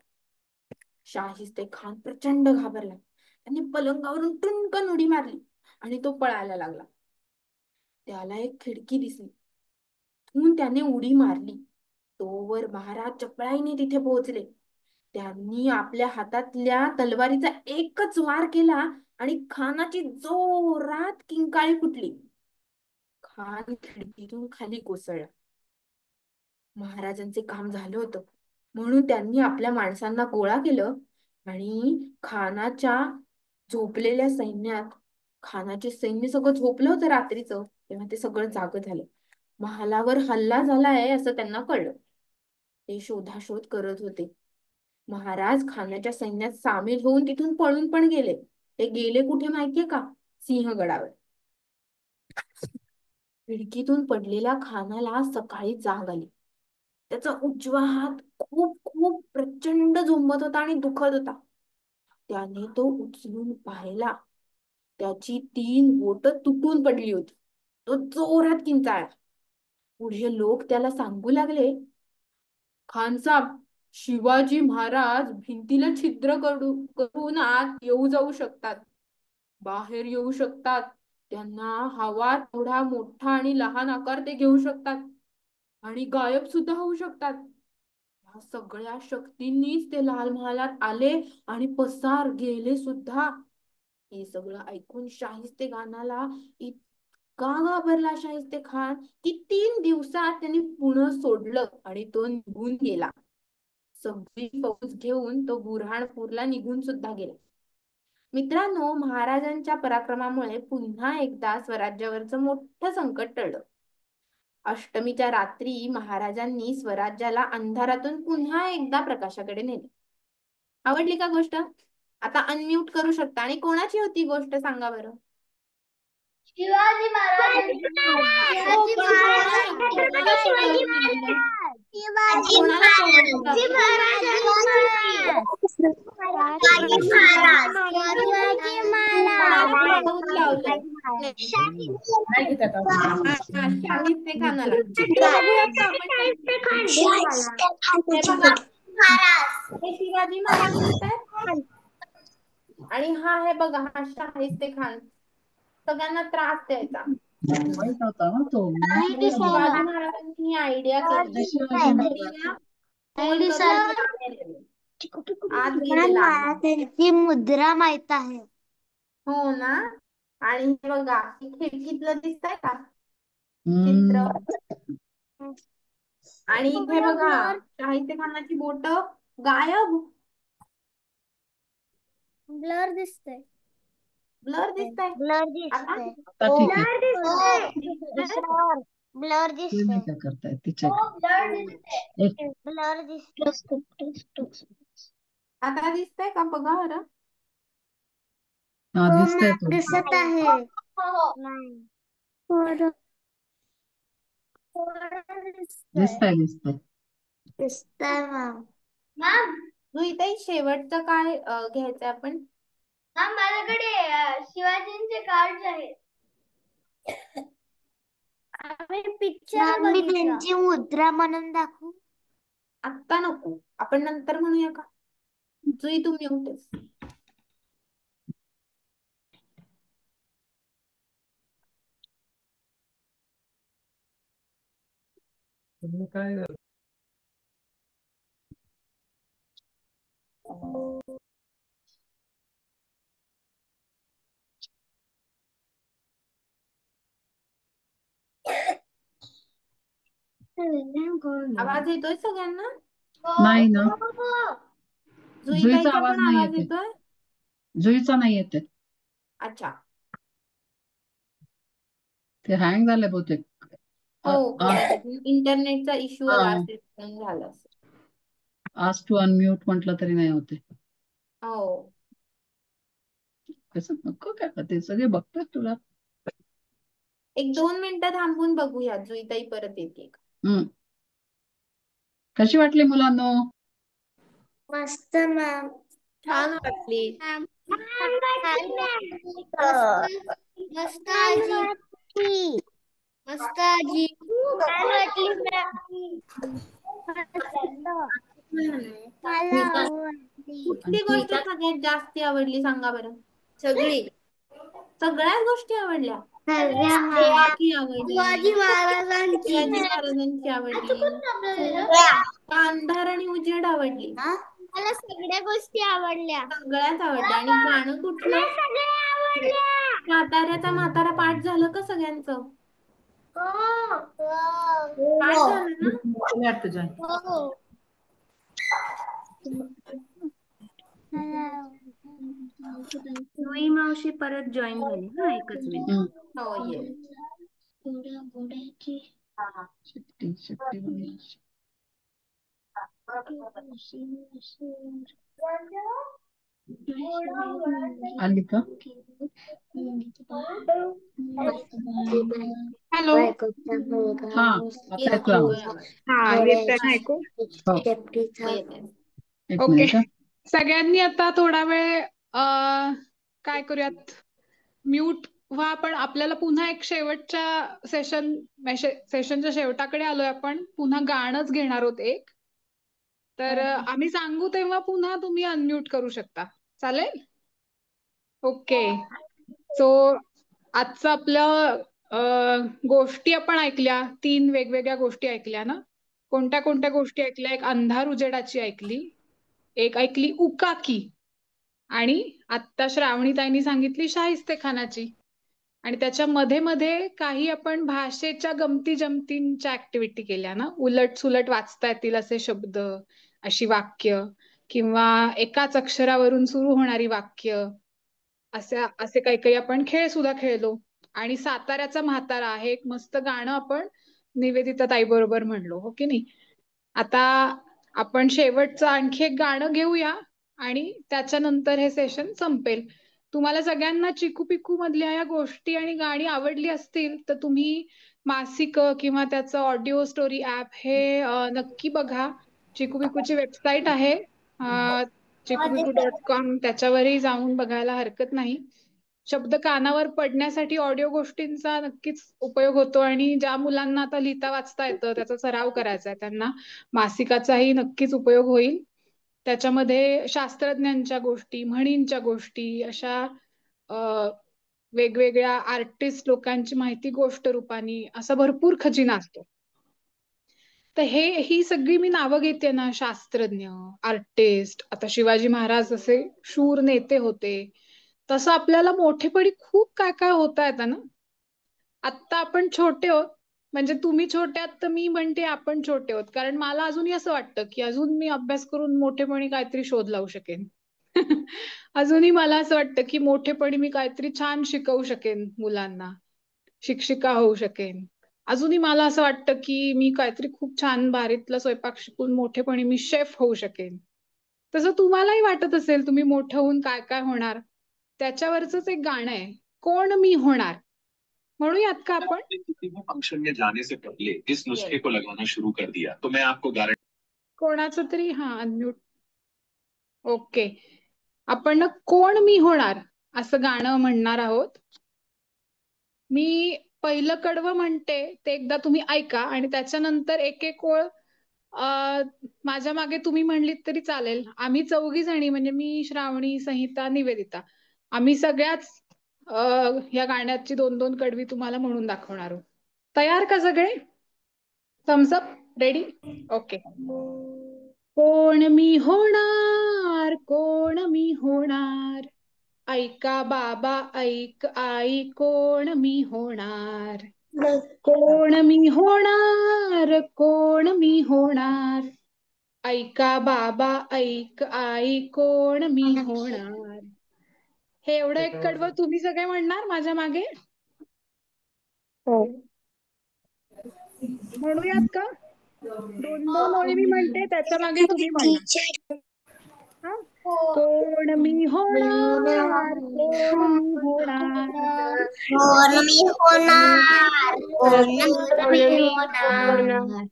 शाहिस्ते खान प्रचंड घाबरला. त्याने पलंगावरून टुनकन उडी मारली आणि तो पळायला लागला. त्याला एक खिडकी दिसली. तिथून त्याने उडी मारली. तोवर महाराज चपळाईने तिथे पोहोचले. त्यांनी आपल्या हातातल्या तलवारीचा एकच वार केला आणि खानाची जोरात किंकाळी फुटली. खान खिडकीतून खाली कोसळला. महाराजांचे काम झालं होतं म्हणून त्यांनी आपल्या माणसांना गोळा केलं आणि खानाचे सैन्य सगळं झोपलं होतं रात्रीचं, तेव्हा ते सगळं जागं झालं. महालावर हल्ला झालाय असं त्यांना कळलं. ते शोधाशोध करत होते. महाराज खानाच्या सैन्यात सामील होऊन तिथून पळून पण गेले. ते गेले कुठे माहितीये का? सिंहगडावर. खिडकीतून पडलेल्या खानाला सकाळी जाग आली. त्याचा उजवा हात खूप खूप प्रचंड झोंबत होता आणि दुखत होता. त्याने तो उचलून पाहिला. त्याची 3 बोटं तुटून पडली होती. तो जोरात किंचाळला. पुढे लोक त्याला सांगू लागले, खानसाब, शिवाजी महाराज भिंतीला छिद्र करून आत येऊ जाऊ शकतात, बाहेर येऊ शकतात. त्यांना हवा तेवढा मोठा आणि लहान आकार ते घेऊ शकतात. आणि गायब सुद्धा होऊ शकतात. या सगळ्या शक्तींनीच ते लाल महालात आले आणि पसार गेले सुद्धा. हे सगळं ऐकून शाहिस्ते खानाला इतका घाबरला शाहिस्ते खान की 3 दिवसात त्यांनी पुणे सोडलं आणि तो निघून गेला. सगळी फौज घेऊन तो बुऱ्हाणपूरला निघून सुद्धा गेला. मित्रांनो, महाराजांच्या पराक्रमामुळे पुन्हा एकदा स्वराज्यावरचं मोठं संकट टळलं. अष्टमीच्या रात्री महाराजांनी स्वराज्याला अंधारातून पुन्हा एकदा प्रकाशाकडे नेले. आवडली का गोष्ट? आता अनम्यूट करू शकता. आणि कोणाची होती गोष्ट सांगा बरं? शिवाजी महाराज. हो, पण कोणाला पळवून नेलं? कोणाला पळवून नेलं? कोणाला पळवून लावलं? शाहिस्ते खानाला. चित्र बघूयात का आपण? हे बघा, हे शिवाजी महाराज दिसतायत आणि हा आहे बघा, हा शाहिस्ते खान. सगळ्यांना त्रास द्यायचा. मुंबईत होता ना तो. शिवाजी महाराजांनी ही आयडिया केली. आज गेलेला आहे. त्यांची मुद्रा माहित आहे. हो ना. आणि हे बघा, हे खिडकीतलं दिसतंय का चित्र? आणि इथे बघा, शाहिस्ते खानाची बोट गायब. ब्लर दिसतंय. ब्लर दिसतंय. ब्लर आता दिसतंय. आता ठीक आहे. ब्लर ते दिसतंय. नाही काय करतायत तिच्या. ब्लर दिसतंय. आता दिसतंय का बघा बरं? हा दिसतंय तो. दिसत आहे. दिसतंय दिसतंय. दिसतंय मॅम. इथे शेवटचं काय घ्यायचं आपण? माझ्याकडे शिवाजींचे कार्ड आहेत. पिक्चर मी त्यांची मुद्रा म्हणून दाखवू? आत्ता नको, आपण नंतर म्हणूया का? जुई, तुम्ही होतेस. काय आवाज येतोय सगळ्यांना? नाही ना. जुई जुईचा ताईचा आवाज पण नाही आवाज येते. येतोय? जुईचा नाही येते. अच्छा. ते हँग झाले बहुतेक. हो, इंटरनेटचा इश्यू आला असेल म्हणून झालं असेल. आज टू अनम्यूट म्हटलं तरी नाही होते. हो. कसं नको काय ते सगळे बघतात तुला. 1-2 मिनिटं थांबून बघूया जुई ताई परत येते का. कशी वाटली मुलांनो? मस्त मॅम. छान वाटली. मस्त आजी. मस्त आजी. छान वाटली मला आवडली. कुठली गोष्ट सगळ्यात जास्ती आवडली सांगा बरं? सगळ्याच गोष्टी आवडल्या. देवाची आवडली, शिवाजी महाराजांची. शिवाजी महाराजांची आवडली, अंधार आणि उजेड आवडली. मला सगळ्या गोष्टी आवडल्या. सगळ्याच आवडल्या. आणि गाणं कुठलं? म्हाताऱ्याचा म्हातारा पाठ झालं का सगळ्यांचं? पाठ झालं ना? जुई मावशी परत जॉईन झाली ना, एकच मिनिट. हो, ये. आली का? हॅलो. हा आता येतोय आवाज. हा, येतंय ना ऐकू? हो. एक ओके. मिनिट. सगळ्यांनी आता थोडा वेळ काय करूयात, म्यूट व्हा. आपण आपल्याला पुन्हा एक शेवटच्या सेशनच्या शेवटाकडे आलोय आपण. पुन्हा गाणंच घेणार आहोत एक. तर आम्ही सांगू तेव्हा पुन्हा तुम्ही अनम्यूट करू शकता. चालेल? ओके. सो आजचं आपलं गोष्टी आपण ऐकल्या, 3 वेगवेगळ्या गोष्टी ऐकल्या ना. कोणत्या कोणत्या गोष्टी ऐकल्या? एक अंधार उजेडाची ऐकली, एक ऐकली उकाकी, आणि आत्ता श्रावणीताईंनी सांगितली शाहिस्तेखानाची. आणि त्याच्या मध्ये मध्ये काही आपण भाषेच्या गमती जमतींच्या ऍक्टिव्हिटी केल्या ना. उलट सुलट वाचता येतील असे शब्द, अशी वाक्य, किंवा एकाच अक्षरावरून सुरू होणारी वाक्य, असे काही काही आपण खेळ सुद्धा खेळलो. आणि साताऱ्याचा म्हातारा हे एक मस्त गाणं आपण निवेदिता ताई बरोबर म्हणलो, हो की नाही. आता आपण शेवटचं आणखी एक गाणं घेऊया आणि त्याच्यानंतर हे सेशन संपेल. तुम्हाला सगळ्यांना चिकू पिकू मधल्या या गोष्टी आणि गाणी आवडली असतील तर तुम्ही मासिक किंवा त्याचं ऑडिओ स्टोरी ऍप हे नक्की बघा. चिकू पिकूची वेबसाईट आहे chickupicku.com, त्याच्यावरही जाऊन बघायला हरकत नाही. शब्द कानावर पडण्यासाठी ऑडिओ गोष्टींचा नक्कीच उपयोग होतो. आणि ज्या मुलांना आता लिहिता वाचता येतं, त्याचा सराव करायचा आहे, त्यांना मासिकाचाही नक्कीच उपयोग होईल. त्याच्यामध्ये शास्त्रज्ञांच्या गोष्टी, म्हणींच्या गोष्टी, अशा वेगवेगळ्या आर्टिस्ट लोकांची माहिती गोष्ट रूपाने असा भरपूर खजिना असतो. तर ही सगळी मी नावं घेते ना, शास्त्रज्ञ, आर्टिस्ट, आता शिवाजी महाराज असे शूर नेते होते, तसं आपल्याला मोठेपणी खूप काय काय होता येतं ना. आत्ता आपण छोटे आहोत, म्हणजे तुम्ही छोटे आहात तर मी म्हणते आपण छोटे आहोत, कारण मला अजूनही असं वाटतं की अजून मी अभ्यास करून मोठेपणी काहीतरी शोध लावू शकेन. अजूनही मला असं वाटतं की मोठेपणी मी काहीतरी छान शिकवू शकेन मुलांना, शिक्षिका होऊ शकेन. अजूनही मला असं वाटतं की मी काहीतरी खूप छान भारीतला स्वयंपाक शिकून मोठेपणी मी शेफ होऊ शकेन. तसं तुम्हालाही वाटत असेल तुम्ही मोठं होऊन काय काय होणार. त्याच्यावरच एक गाणं आहे, कोण मी होणार, म्हणूयात का आपण? किसी भी फंक्शन में जाने से पहले इस नुस्खे को लगाना शुरू कर दिया तो मैं आपको गारंटी कोणाचं तरी अनम्यूट. ओके, आपण ना कोण मी होणार असं गाणं म्हणणार आहोत. मी पहिलं कडवं म्हणते ते एकदा तुम्ही ऐका आणि त्याच्यानंतर एक एक ओळ माझ्या मागे तुम्ही म्हणलीत तरी चालेल. आम्ही 4घी जणी, म्हणजे मी, श्रावणी, संहिता, निवेदिता, आम्ही सगळ्याच या गाण्याची 2-2 कडवी तुम्हाला म्हणून दाखवणार आहोत. तयार का सगळे? Thumbs up, ready? ओके. कोण मी होणार, कोण मी होणार, ऐका बाबा ऐक आई, कोण मी होणार, कोण मी होणार, कोण मी होणार, ऐका बाबा ऐक आई, कोण मी होणार. हे एवढं एक कडवं तुम्ही सगळे म्हणणार माझ्या मागे? म्हणूयात का? 2-2 ओळी मी म्हणते, त्याच्या मागे तुम्ही म्हणणार. कोण मी होणार, कोण मी होणार, कोण मी होणार, कोण मी होणार,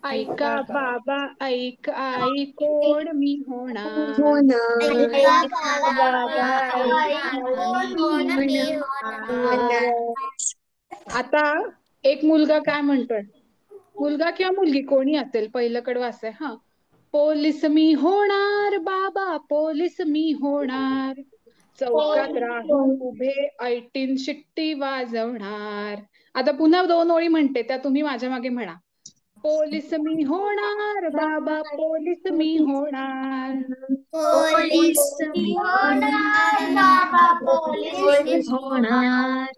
ऐका बाबा ऐक आई, कोण मी होणार, ऐका बाबा ऐका कोण मी होणार. आता एक मुलगा काय म्हणतोय, मुलगा किंवा मुलगी कोणी असेल, पहिलं कडवं असेल. पोलीस मी होणार बाबा, पोलीस मी होणार, चौकात राहून उभे ऐटीन शिट्टी वाजवणार. आता पुन्हा 2 ओळी म्हणते, त्या तुम्ही माझ्या मागे म्हणा. पोलीस मी होणार बाबा, पोलीस मी होणार, पोलीस मी होणार बाबा, पोलीस होणार,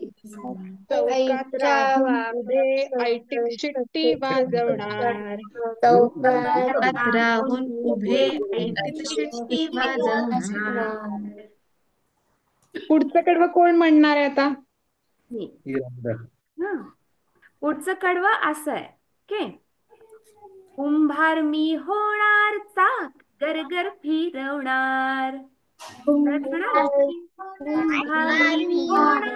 चौकात राहून उभे ऐटीन शिट्टी वाजवणार, चौकात राहून उभे ऐटीत शिट्टी वाजवणार. पुढचं कडवं कोण म्हणणार आहे आता? पुढचं कडवं असं आहे की, कुंभार मी होणार, चाक गरगर फिरवणार. कुंभार मी होणार,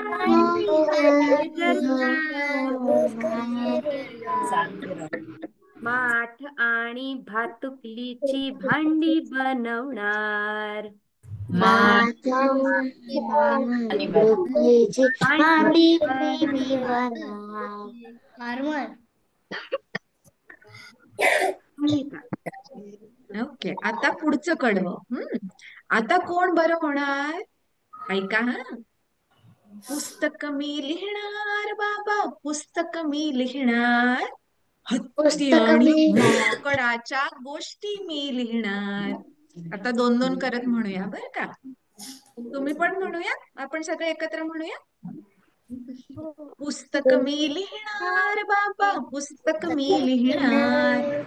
माठ आणि भातुकलीची भांडी बनवणार. भांडी बनवणार. ओके, आता पुढचं कडवं. आता कोण बरं होणार, ऐका. पुस्तक मी लिहिणार बाबा, पुस्तक मी लिहिणार. हत्ती आणि माकडाच्या गोष्टी मी लिहिणार. आता 2-2 करत म्हणूया बर का. तुम्ही पण म्हणूया, आपण सगळे एकत्र म्हणूया. पुस्तक मी लिहिणार बाबा, पुस्तक मी लिहिणार.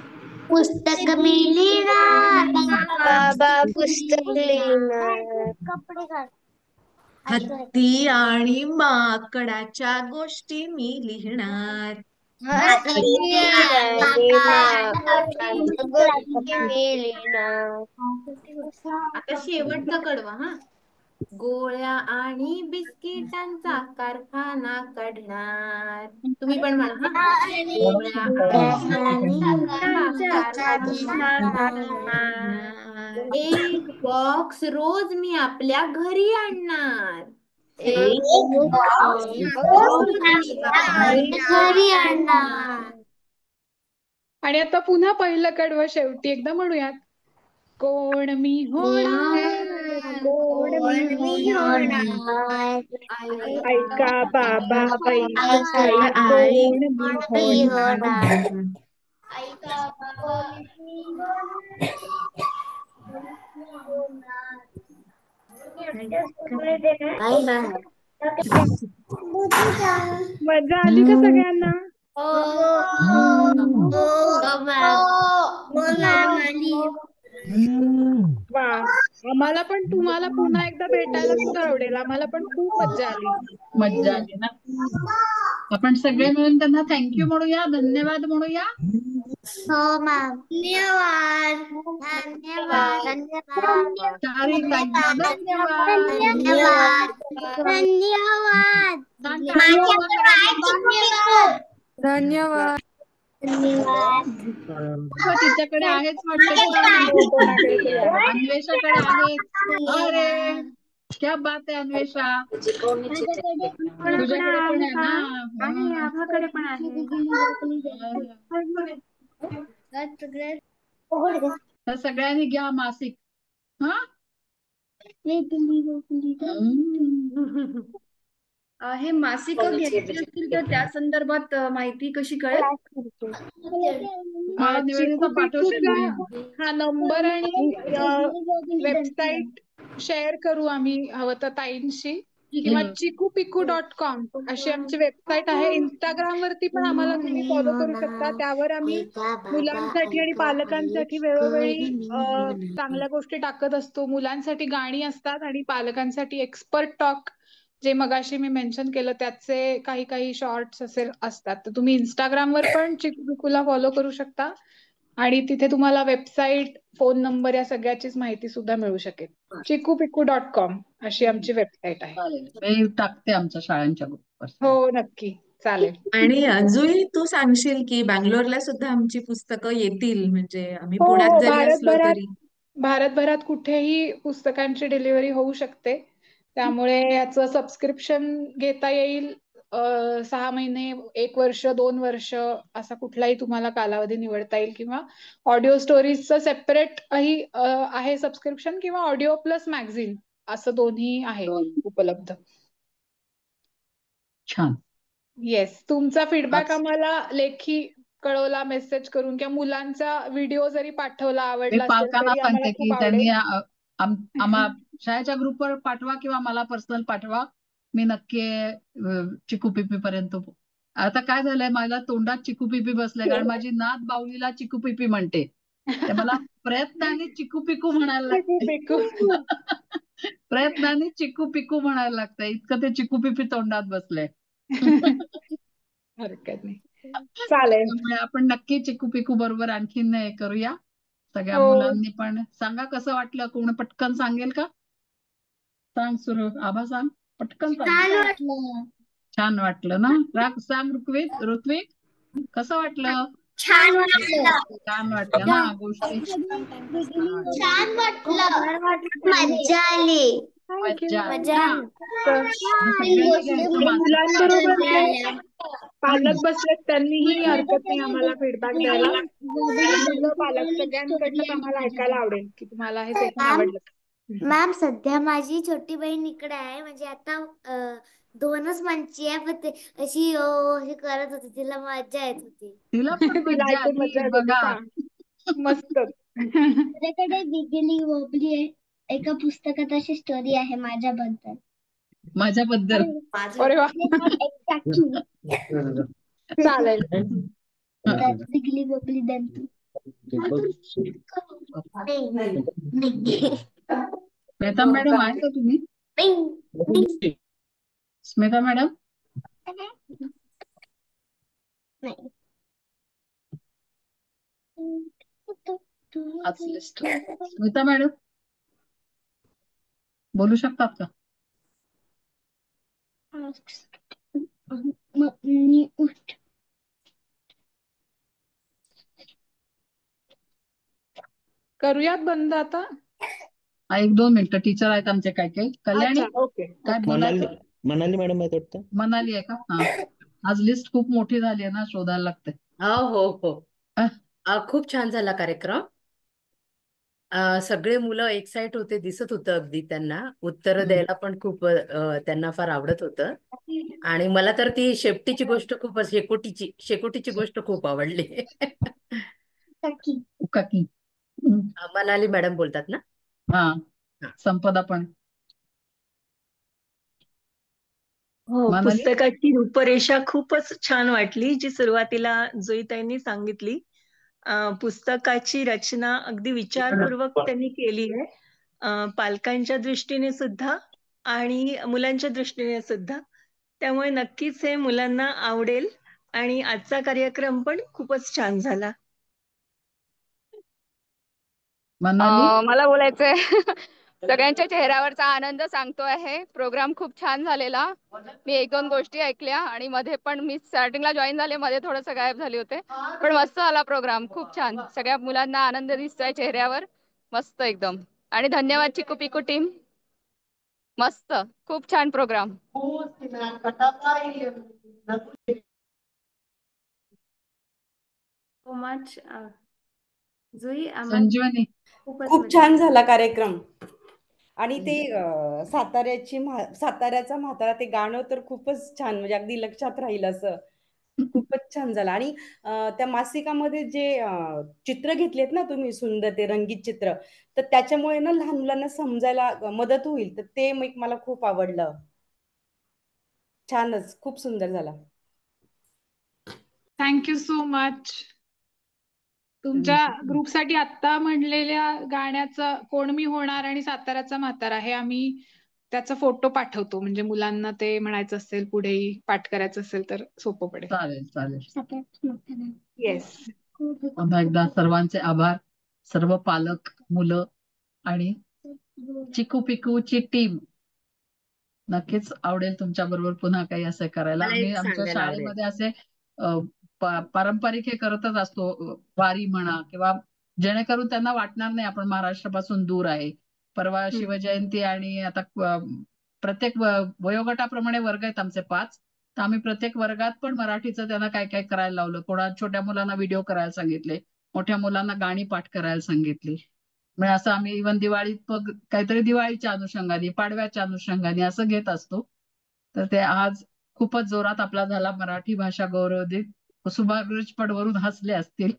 पुस्तक मी लिहिणार बाबा पुस्तक लिहिणार. हत्ती आणि माकडाच्या गोष्टी मी लिहिणार. हत्ती आणि माकडाच्या गोष्टी मी लिहिणार. आता शेवटचा कडवा हा. गोळ्या आणि बिस्किटांचा कारखाना काढणार. तुम्ही पण म्हणा हा. गोळ्या आणि बिस्किटांचा कारखाना काढणार. एक बॉक्स रोज मी आपल्या घरी आणणार. एक रोज मी आपल्या घरी आणणार. आणि आता पुन्हा पहिलं कडवं शेवटी एकदा म्हणूयात. कोण मी होणार, कोण मी होणार. ऐका बाबा ऐका, कोण मी होणार. मजा आली का सगळ्यांना? वा, आम्हाला पण तुम्हाला पुन्हा एकदा भेटायला सुद्धा आवडेल. आम्हाला पण खूप मजा आली. मज्जा आली ना. आपण सगळे मिळून त्यांना थँक्यू म्हणूया, धन्यवाद म्हणूया. हो मॅम. धन्यवाद. धन्यवाद. धन्यवाद. धन्यवाद. धन्यवाद. धन्यवाद. तिच्याकडे आहेच वाटतं. अन्वेषाकडे आहेच. अरे क्या बात आहे अन्वेषा. तुझ्याकडे पण आहे ना. आभाकडे पण आहे. तर सगळ्यांनी घ्या मासिक. हा हे मासिक घ्यायची असतील तर त्या संदर्भात माहिती कशी कळेल? निवेदिता पाठवशील मी. हा नंबर आणि वेबसाईट शेअर करू आम्ही हवं तर ताईंशी. किंवा chikupiku.com अशी आमची वेबसाईट आहे. इंस्टाग्राम वरती पण आम्हाला तुम्ही फॉलो करू शकता. त्यावर आम्ही मुलांसाठी आणि पालकांसाठी वेळोवेळी चांगल्या गोष्टी टाकत असतो. मुलांसाठी गाणी असतात आणि पालकांसाठी एक्सपर्ट टॉक, जे मगाशी मी मेन्शन केलं त्याचे काही काही शॉर्ट्स असे असतात. तर तुम्ही इंस्टाग्रामवर पण चिकूपिकूला फॉलो करू शकता आणि तिथे तुम्हाला वेबसाईट, फोन नंबर या सगळ्याचीच माहिती सुद्धा मिळू शकेल. chikupiku.com अशी आमची वेबसाईट आहे. मी टाकते आमच्या शाळांच्या ग्रुपवर. हो नक्की चालेल. आणि जुई, तू सांगशील की बँगलोरला सुद्धा आमची पुस्तकं येतील, म्हणजे आम्ही हो, पुण्यात जरी असलो तरी. भारतभरात कुठेही पुस्तकांची डिलिव्हरी होऊ शकते. त्यामुळे याचं सबस्क्रिप्शन घेता येईल. 6 महिने, 1 वर्ष, 2 वर्ष असा कुठलाही तुम्हाला कालावधी निवडता येईल. किंवा ऑडिओ स्टोरीजचं सेपरेट आहे सबस्क्रिप्शन, किंवा ऑडिओ प्लस मॅगझिन असं दोन्ही आहे उपलब्ध. छान. येस, तुमचा फीडबॅक आम्हाला लेखी कळवला, मेसेज करून, किंवा मुलांचा व्हिडिओ जरी पाठवला मी आवडला असेल पालकांना तरी आम्हाला सांगते की खूप त्यांनी आवडेल. आम्हा शाळेच्या ग्रुपवर पाठवा किंवा मला पर्सनल पाठवा. मी नक्की चिकूपिपी पर्यंत. आता काय झालंय, मला तोंडात चिकूपिपी बसलंय कारण माझी नात बाहुलीला चिकूपिपी म्हणते. ते मला प्रयत्नाने चिकूपिकू म्हणायला लागतं. प्रयत्नाने चिकूपिकू म्हणायला लागतं. इतकं ते चिकूपिपी तोंडात बसलंय. हरकत नाही, चालेल. त्यामुळे आपण नक्की चिकूपिकू बरोबर आणखीन करूया. सगळ्या हो. मुलांनी पण सांगा कसं वाटलं. कोण पटकन सांगेल का? सांग सुरू. आभा सांग पटकन. छान वाटलं ना. सांग ऋत्विक कसं वाटलं? छान वाटलं. छान वाटलं ना गोष्टी. छान वाटलं. मज्जा आली. मुलांबरोबर जे पालक बसलेत त्यांनीही हरकत नाही आम्हाला फीडबॅक द्यायला. मुलं पालक सगळ्यांकडनं आम्हाला ऐकायला आवडेल की तुम्हाला हे सेशन आवडलं. मॅम, सध्या माझी छोटी बहीण इकडे आहे. म्हणजे आता दोनच मंची आहे पण ते अशी हे करत होती तिला मजा येत होती. तिला पण तिला मज्जा ऐकून मजा आली येत होती बघा. का? मस्त. माझ्याकडे बिगली वोबली आहे. एका पुस्तकात अशी स्टोरी आहे माझ्याबद्दल. माझ्याबद्दल अरे वा. चालेल. बिगली वोबली दंतू. स्मिता मॅडम आहे का तुम्ही? स्मिता मॅडम स्मिता मॅडम बोलू शकतात का? करूयात बंद आता. एक 2 मिनिटं. टीचर आहेत आमचे काय काय. कल्याणी अच्छा, ओके. काय मनाली बोलायचं? मनाली मॅडम आहेत वाटतं. मनाली आहे का? हा. आज लिस्ट खूप मोठी झाली आहे ना, शोधायला लागते. हो. खूप छान झाला कार्यक्रम. सगळे मुलं एक्साइट होते, दिसत होतं अगदी त्यांना. उत्तरं द्यायला पण खूप त्यांना फार आवडत होतं. आणि मला तर ती शेपटीची गोष्ट खूप शेकोटीची गोष्ट खूप आवडली. काकी मनाली मॅडम बोलतात ना? हा. संपदा पण हो, मनाली पुस्तकाची रूपरेषा खूपच छान वाटली जी सुरुवातीला जोईताईंनी सांगितली. पुस्तकाची रचना अगदी विचारपूर्वक त्यांनी केली आहे. पालकांच्या दृष्टीने सुद्धा आणि मुलांच्या दृष्टीने सुद्धा. त्यामुळे नक्कीच हे मुलांना आवडेल आणि आजचा कार्यक्रम पण खूपच छान झाला. मनाली मला बोलायचंय सगळ्यांच्या चेहऱ्यावरचा आनंद सांगतो आहे. प्रोग्राम खूप छान झालेला. मी 1-2 गोष्टी ऐकल्या आणि मध्ये पण मी स्टार्टिंगला जॉईन झाले, मध्ये थोडंसं गायब झाले होते. पण मस्त झाला प्रोग्राम, खूप छान. सगळ्या मुलांना आनंद दिसतोय चेहऱ्यावर. मस्त एकदम. आणि धन्यवाद चिकू पिकू टीम. मस्त, खूप छान प्रोग्राम. सो मच जुई. संजीवनी खूप छान झाला कार्यक्रम. आणि ते साताऱ्याचा म्हातारा ते गाणं तर खूपच छान, म्हणजे अगदी लक्षात राहील असं. खूपच छान झालं. आणि त्या मासिकामध्ये जे चित्र घेतलेत ना तुम्ही, सुंदर ते रंगीत चित्र, तर त्याच्यामुळे ना लहान मुलांना समजायला मदत होईल. तर ते मला खूप आवडलं. छानच, खूप सुंदर झाला. Thank you so much. तुमच्या ग्रुपसाठी आत्ता म्हणलेल्या गाण्याचं कोण मी होणार आणि साताऱ्याचा म्हातारा हे आम्ही त्याचा फोटो पाठवतो, म्हणजे मुलांना ते म्हणायचं असेल, पुढेही पाठ करायचं असेल तर सोपं पडेल. चालेल. येस. पुन्हा एकदा सर्वांचे आभार. सर्व पालक, मुलं आणि चिकू पिकूची टीम. नक्कीच आवडेल तुमच्या बरोबर पुन्हा काही असं करायला. मला आम्ही एक आमच्या सांगायला आवडेल. शाळेमध्ये असे पारंपरिक हे करतच असतो, वारी म्हणा, किंवा जेणेकरून त्यांना वाटणार नाही आपण महाराष्ट्रापासून दूर आहे. परवा शिवजयंती आणि आता प्रत्येक वयोगटाप्रमाणे वर्ग आहेत आमचे 5. तर आम्ही प्रत्येक वर्गात पण मराठीचं त्यांना काय काय करायला लावलं. कोणा छोट्या मुलांना व्हिडिओ करायला सांगितले, मोठ्या मुलांना गाणी पाठ करायला सांगितली. म्हणजे असं आम्ही इव्हन दिवाळीत काहीतरी दिवाळीच्या अनुषंगाने, पाडव्याच्या अनुषंगाने असं घेत असतो. तर ते आज खूपच जोरात आपला झाला मराठी भाषा गौरव दिन. कुसुमाग्रज पडवरून हसले असतील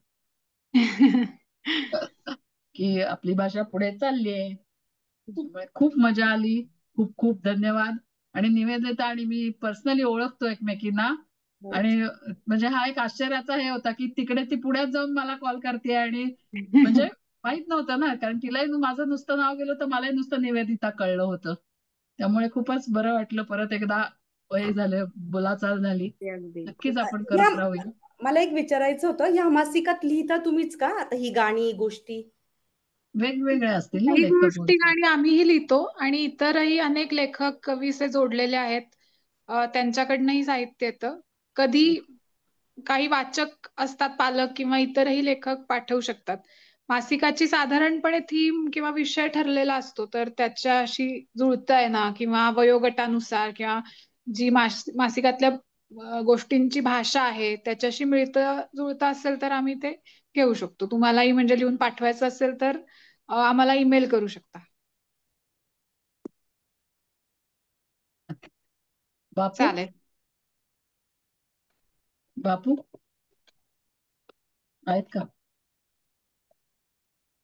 की आपली भाषा पुढे चालली आहे. खूप मजा आली. खूप खूप धन्यवाद. आणि निवेदिता आणि मी पर्सनली ओळखतो एकमेकींना. आणि म्हणजे हा एक आश्चर्याचा हे होता की तिकडे ती पुण्यात जाऊन मला कॉल करते, आणि म्हणजे माहित नव्हतं ना, कारण तिलाही माझं नुसतं नाव गेलं तर मलाही नुसतं निवेदिता कळलं होतं. त्यामुळे खूपच बरं वाटलं. परत एकदा हे झालं, बोलाचाल झाली. नक्कीच आपण करत राहूया. मला एक विचारायचं होतं, या मासिकात लिहिता तुम्हीच का आता ही गाणी गोष्टी? वेगवेगळ्या असतील ना काही लेखक गोष्टी गाणी आम्हीही लिहितो आणि इतरही अनेक लेखक कवीचे जोडलेले आहेत. त्यांच्याकडनंही साहित्य येतं. कधी काही वाचक असतात, पालक किंवा इतरही लेखक पाठवू शकतात. मासिकाची साधारणपणे थीम किंवा विषय ठरलेला असतो, तर त्याच्याशी जुळतंय ना, किंवा वयोगटानुसार किंवा जी मासिकातल्या गोष्टींची भाषा आहे त्याच्याशी मिळतं जुळतं असेल तर आम्ही ते घेऊ शकतो. तुम्हालाही म्हणजे लिहून पाठवायचं असेल तर आम्हाला ईमेल करू शकता. बापू चालेल. बापू आहेत का?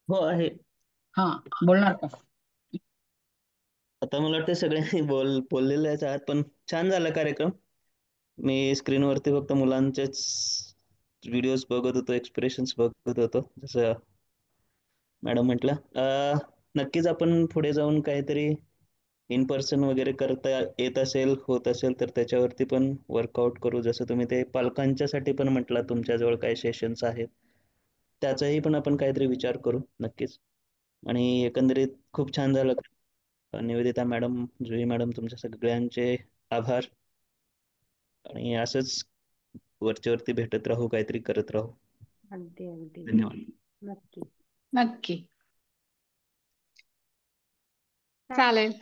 हो आहे. हा, बोलणार का? आता मला वाटतं सगळ्यांनी बोललेलेच आहात, पण छान झाला कार्यक्रम. मी स्क्रीनवरती फक्त मुलांचेच व्हिडिओज बघत होतो, एक्सप्रेशन्स बघत होतो, जसं मॅडम म्हटलं. नक्कीच आपण पुढे जाऊन काहीतरी इन पर्सन वगैरे करता येत असेल, होत असेल तर त्याच्यावरती पण वर्कआउट करू. जसं तुम्ही ते पालकांच्यासाठी पण म्हटलं, तुमच्याजवळ काही सेशन्स आहेत, त्याचाही पण आपण काहीतरी विचार करू नक्कीच. आणि एकंदरीत खूप छान झालं. निवेदिता मॅडम, जुई मॅडम, तुमच्या सगळ्यांचे आभार. आणि असंच वरती भेटत राहू, काहीतरी करत राहू. अगदी अगदी धन्यवाद. नक्की नक्की चालेल.